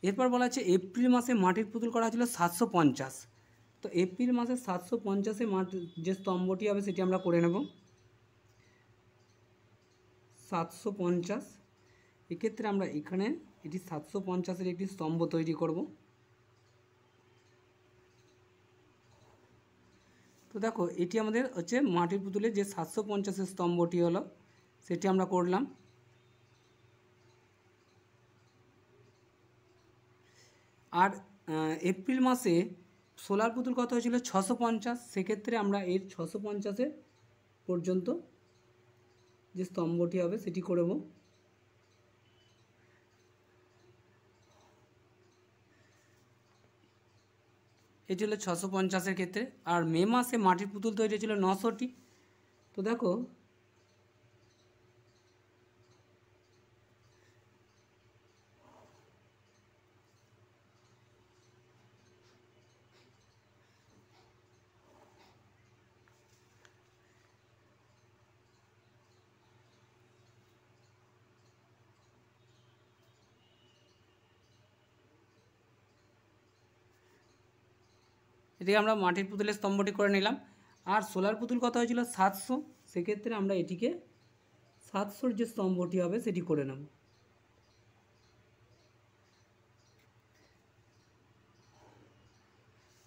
এরপর বলা হচ্ছে এপ্রিল মাসে মাটির পুতুল করা হয়েছিল 750। তো এপ্রিল মাসে 750-এ যে স্তম্ভটি হবে সেটি আমরা করে নেব 750। এক্ষেত্রে আমরা এখানে এটি 750-এর একটি স্তম্ভ তৈরি করব। তো দেখো এটি আমাদের হচ্ছে মাটির পুতুলের যে 750-এর স্তম্ভটি হলো সেটি আমরা করলাম। আর এপ্রিল মাসে সোলার পুতুল কত হয়েছিল 650। সেক্ষেত্রে আমরা এর 650-এর পর্যন্ত যে স্তম্ভটি হবে সেটি করব। এটি হলো 650-এর ক্ষেত্রে। আর মে মাসে মাটির পুতুল তৈরি হয়েছিল 900টি। তো দেখো এদিকে আমরা মাটির পুতুলের স্তম্ভটি করে নিলাম। আর সোলার পুতুল কত হয়েছিল 700, সেক্ষেত্রে আমরা এটিকে 700-র যে স্তম্ভটি হবে সেটি করে নেব।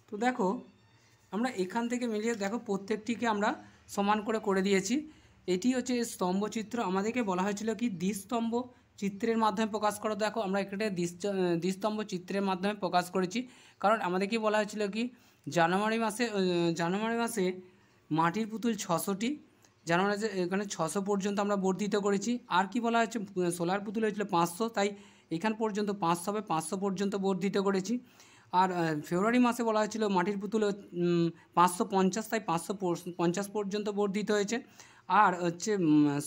তো দেখো আমরা এখান থেকে মিলিয়ে দেখো প্রত্যেকটিকে আমরা সমান করে করে দিয়েছি। এটি হচ্ছে স্তম্ভ চিত্র। আমাদেরকে বলা হয়েছিল কি দ্বিস্তম্ভ চিত্রের মাধ্যমে প্রকাশ করো। দেখো আমরা এখানে দ্বিস্তম্ভ চিত্রের মাধ্যমে প্রকাশ করেছি, কারণ আমাদেরকে বলা হয়েছিল কি জানুয়ারি মাসে মাটির পুতুল 600টি, জানুয়ারি মাসে এখানে 600 পর্যন্ত আমরা বর্ধিত করেছি। আর কি বলা হয়েছে সোলার পুতুল হয়েছিল 500, তাই এখান পর্যন্ত 500 হবে, 500 পর্যন্ত বর্ধিত করেছি। আর ফেব্রুয়ারি মাসে বলা হয়েছিল মাটির পুতুল 550, তাই 550 পর্যন্ত বর্ধিত হয়েছে। আর হচ্ছে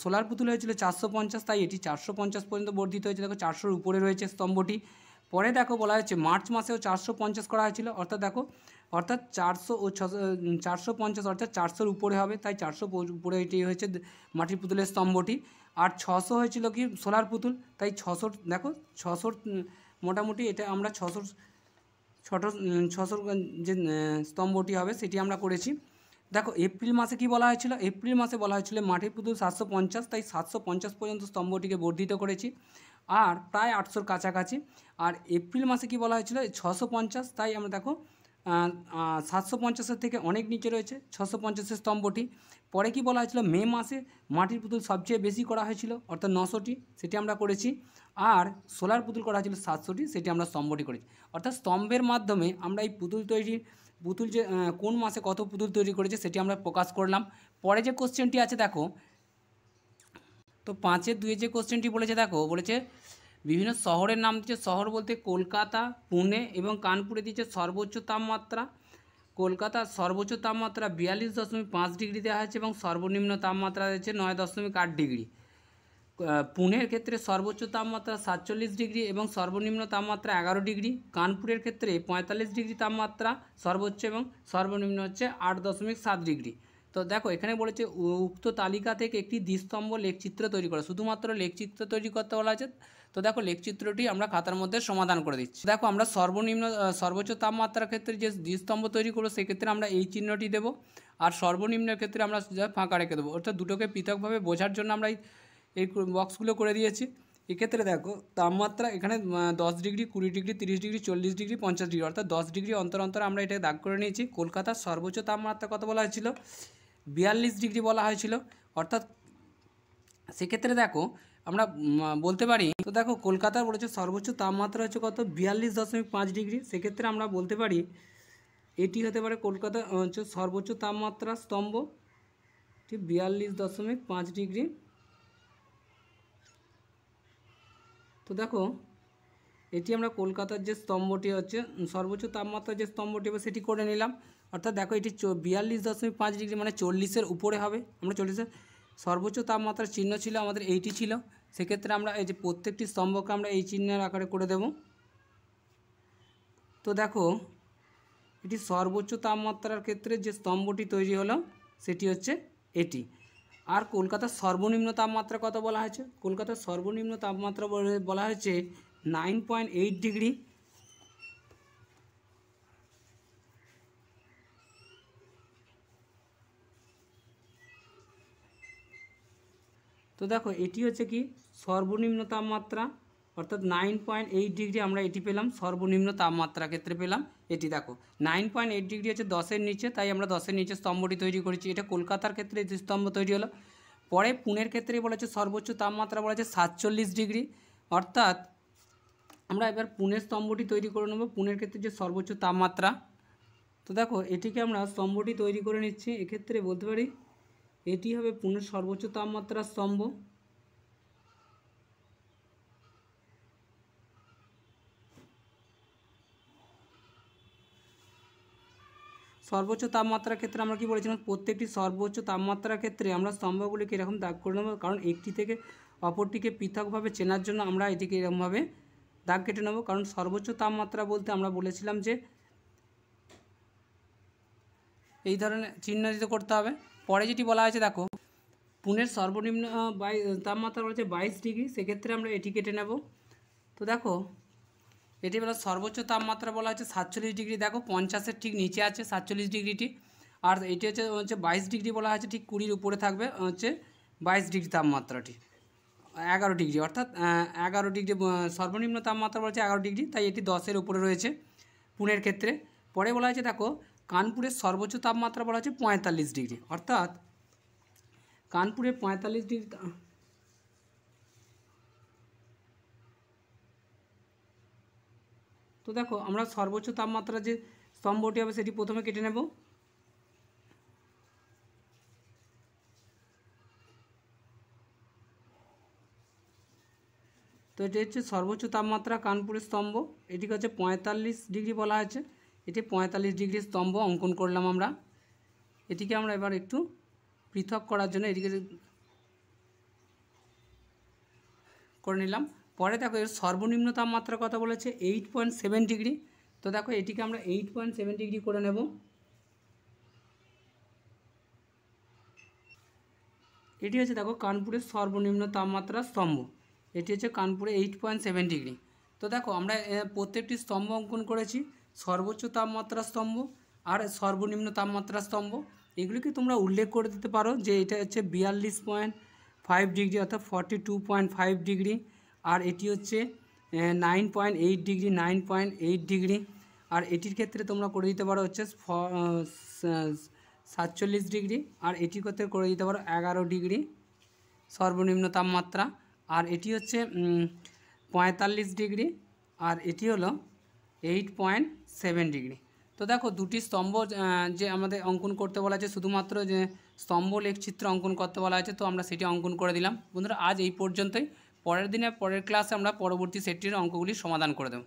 সোলার পুতুল হয়েছিল 450, তাই এটি 450 পর্যন্ত বর্ধিত হয়েছে। দেখো 400-র উপরে রয়েছে স্তম্ভটি। পরে দেখো বলা হয়েছে মার্চ মাসেও 450 করা হয়েছিল, অর্থাৎ 400 ও 450 অর্থাৎ 400-র উপরে হবে, তাই 400 উপরে এটি হয়েছে মাটির পুতুলের স্তম্ভটি। আর 600 হয়েছিল কি সোলার পুতুল, তাই 600 দেখো 600 মোটামুটি এটা আমরা 600 যে স্তম্ভটি হবে সেটি আমরা করেছি। দেখো এপ্রিল মাসে কি বলা হয়েছিল, এপ্রিল মাসে বলা হয়েছিল মাটির পুতুল 750, তাই 750 পর্যন্ত স্তম্ভটিকে বর্ধিত করেছি, আর প্রায় 800-র কাছাকাছি। আর এপ্রিল মাসে কি বলা হয়েছিল 650, তাই আমরা দেখো 750-এর থেকে অনেক নিচে রয়েছে 650-এর স্তম্ভটি। পরে কি বলা হয়েছিল মে মাসে মাটির পুতুল সবচেয়ে বেশি করা হয়েছিল, অর্থাৎ 900টি, সেটি আমরা করেছি। আর সোলার পুতুল করা হয়েছিল 700টি, সেটি আমরা স্তম্ভটি করেছি। অর্থাৎ স্তম্ভের মাধ্যমে আমরা এই পুতুল যে কোন মাসে কত পুতুল তৈরি করেছে সেটি আমরা প্রকাশ করলাম। পরে যে কোশ্চেনটি আছে দেখো, তো 5-এর 2 যে কোশ্চেনটি বলেছে দেখো, বলেছে বিভিন্ন শহরের নাম দিচ্ছে। শহর বলতে কলকাতা, পুনে এবং কানপুরে দিচ্ছে সর্বোচ্চ তাপমাত্রা। কলকাতার সর্বোচ্চ তাপমাত্রা 42.5 ডিগ্রি দেওয়া হয়েছে এবং সর্বনিম্ন তাপমাত্রা রয়েছে 9.8 ডিগ্রি। পুনের ক্ষেত্রে সর্বোচ্চ তাপমাত্রা 47 ডিগ্রি এবং সর্বনিম্ন তাপমাত্রা 11 ডিগ্রি। কানপুরের ক্ষেত্রে 45 ডিগ্রি তাপমাত্রা সর্বোচ্চ এবং সর্বনিম্ন হচ্ছে 8.7 ডিগ্রি। তো দেখো এখানে বলেছে উক্ত তালিকা থেকে একটি দ্বিস্তম্ভ লেখচিত্র তৈরি করা, শুধুমাত্র লেখচিত্র তৈরি করতে বলা আছে। তো দেখো লেখচিত্রটি আমরা খাতার মধ্যে সমাধান করে দিচ্ছি। দেখো আমরা সর্বোচ্চ তাপমাত্রার ক্ষেত্রে যে দ্বিস্তম্ভ তৈরি করবো সেক্ষেত্রে আমরা এই চিহ্নটি দেবো, আর সর্বনিম্নের ক্ষেত্রে আমরা ফাঁকা রেখে দেবো, অর্থাৎ দুটোকে পৃথকভাবে বোঝার জন্য আমরা এই বক্সগুলো করে দিয়েছি। এক্ষেত্রে দেখো তাপমাত্রা এখানে 10 degree, 20 degree, 30 degree, 40 degree, 50 degree, অর্থাৎ 10 ডিগ্রি অন্তর অন্তর আমরা এটা দাগ করে নিয়েছি। কলকাতার সর্বোচ্চ তাপমাত্রা কত বলা হয়েছিল 42 ডিগ্রি বলা হয়েছিল, অর্থাৎ সেক্ষেত্রে দেখো আমরা বলতে পারি, তো দেখো কলকাতার বলেছে সর্বোচ্চ তাপমাত্রা হচ্ছে কত 42.5 ডিগ্রি, সেক্ষেত্রে আমরা বলতে পারি এটি হতে পারে কলকাতা হচ্ছে সর্বোচ্চ তাপমাত্রা স্তম্ভ, ঠিক 42.5 ডিগ্রি। তো দেখো এটি আমরা কলকাতার যে স্তম্ভটি হচ্ছে সর্বোচ্চ তাপমাত্রার যে স্তম্ভটি হবে সেটি করে নিলাম, অর্থাৎ দেখো এটি 42.5 ডিগ্রি মানে 40-এর উপরে হবে। আমরা 40-এর সর্বোচ্চ তাপমাত্রার চিহ্ন ছিল আমাদের এইটি ছিল, সেক্ষেত্রে আমরা এই যে প্রত্যেকটি স্তম্ভকে আমরা এই চিহ্নের আকারে করে দেব। তো দেখো এটি সর্বোচ্চ তাপমাত্রার ক্ষেত্রে যে স্তম্ভটি তৈরি হলো সেটি হচ্ছে এটি। আর কলকাতার সর্বনিম্ন তাপমাত্রা কত বলা হয়েছে, কলকাতার সর্বনিম্ন তাপমাত্রা বলা হয়েছে 9.8 ডিগ্রি। তো দেখো এটি হচ্ছে কি সর্বনিম্ন তাপমাত্রা, অর্থাৎ 9.8 ডিগ্রি আমরা এটি পেলাম, সর্বনিম্ন তাপমাত্রা ক্ষেত্রে পেলাম এটি। দেখো 9.8 ডিগ্রি হচ্ছে 10-এর নিচে, তাই আমরা 10-এর নিচে স্তম্ভটি তৈরি করেছি। এটা কলকাতার ক্ষেত্রে যে স্তম্ভ তৈরি হলো। পরে পুনের ক্ষেত্রে বলেছে সর্বোচ্চ তাপমাত্রা বলেছে 47 ডিগ্রি, অর্থাৎ আমরা এবার পুনের স্তম্ভটি তৈরি করে নেব, পুনের ক্ষেত্রে যে সর্বোচ্চ তাপমাত্রা। তো দেখো এটিকে আমরা স্তম্ভটি তৈরি করে নিচ্ছি। এক্ষেত্রে বলতে পারি এটি হবে পুনের সর্বোচ্চ তাপমাত্রার স্তম্ভ। সর্বোচ্চ তাপমাত্রার ক্ষেত্রে আমরা কি বলেছিলাম, প্রত্যেকটি সর্বোচ্চ তাপমাত্রার ক্ষেত্রে আমরা স্তম্ভগুলিকে এরকম দাগ করে নেব, কারণ একটি থেকে অপরটিকে পৃথকভাবে চেনার জন্য আমরা এটিকে এরকমভাবে দাগ কেটে নেব। কারণ সর্বোচ্চ তাপমাত্রা বলতে আমরা বলেছিলাম যে এই ধরনের চিহ্নিত করতে হবে। পরে যেটি বলা হয়েছে দেখো, পুনের সর্বনিম্ন তাপমাত্রা বলেছে 22 ডিগ্রি, সেক্ষেত্রে আমরা এটি কেটে নেব। তো দেখো এটি বলা সর্বোচ্চ তাপমাত্রা বলা হচ্ছে 47 ডিগ্রি, দেখো 50-এর ঠিক নিচে আছে 47 ডিগ্রিটি। আর এটি হচ্ছে 22 ডিগ্রি বলা হচ্ছে, ঠিক 20-র উপরে থাকবে হচ্ছে 22 ডিগ্রি তাপমাত্রাটি, 11 ডিগ্রি অর্থাৎ 11 ডিগ্রি সর্বনিম্ন তাপমাত্রা বলছে 11 ডিগ্রি, তাই এটি 10-এর উপরে রয়েছে পুনের ক্ষেত্রে। পরে বলা হয়েছে দেখো কানপুরের সর্বোচ্চ তাপমাত্রা বলা হচ্ছে 45 ডিগ্রি, অর্থাৎ কানপুরে 45 ডিগ্রি। তো দেখো আমরা সর্বোচ্চ তাপমাত্রা যে স্তম্ভটি হবে সেটি প্রথমে কেটে নেব। তো এটি হচ্ছে সর্বোচ্চ তাপমাত্রা কানপুরের স্তম্ভ, এটিকে হচ্ছে 45 ডিগ্রি বলা হয়েছে। এটি 45 ডিগ্রি স্তম্ভ অঙ্কন করলাম আমরা। এটিকে আমরা এবার একটু পৃথক করার জন্য এটিকে করে নিলাম। পরে দেখো এর সর্বনিম্ন তাপমাত্রার কথা বলেছে 8.7 ডিগ্রি। তো দেখো এটিকে আমরা 8.7 ডিগ্রি করে নেব। এটি হচ্ছে দেখো কানপুরের সর্বনিম্ন তাপমাত্রা স্তম্ভ, এটি হচ্ছে কানপুরে 8.7 ডিগ্রি। তো দেখো আমরা প্রত্যেকটি স্তম্ভ অঙ্কন করেছি, সর্বোচ্চ তাপমাত্রা স্তম্ভ আর সর্বনিম্ন তাপমাত্রা স্তম্ভ। এগুলিকে তোমরা উল্লেখ করে দিতে পারো যে এটা হচ্ছে 42.5 ডিগ্রি অর্থাৎ 42.5 ডিগ্রি, আর এটি হচ্ছে 9.8 ডিগ্রি 9.8 ডিগ্রি, আর এটির ক্ষেত্রে তোমরা করে দিতে পারো হচ্ছে 47 ডিগ্রি, আর এটির ক্ষেত্রে করে দিতে পারো 11 ডিগ্রি সর্বনিম্ন তাপমাত্রা, আর এটি হচ্ছে 45 ডিগ্রি, আর এটি হলো 8.7 ডিগ্রি। তো দেখো দুটি স্তম্ভ যে আমাদের অঙ্কন করতে বলা আছে, শুধুমাত্র যে স্তম্ভ লেখচিত্র অঙ্কন করতে বলা আছে, তো আমরা সেটি অঙ্কন করে দিলাম। বন্ধুরা আজ এই পর্যন্তই, পরের দিনে পরের ক্লাসে আমরা পরবর্তী সেটটির অঙ্কগুলি সমাধান করে দেব।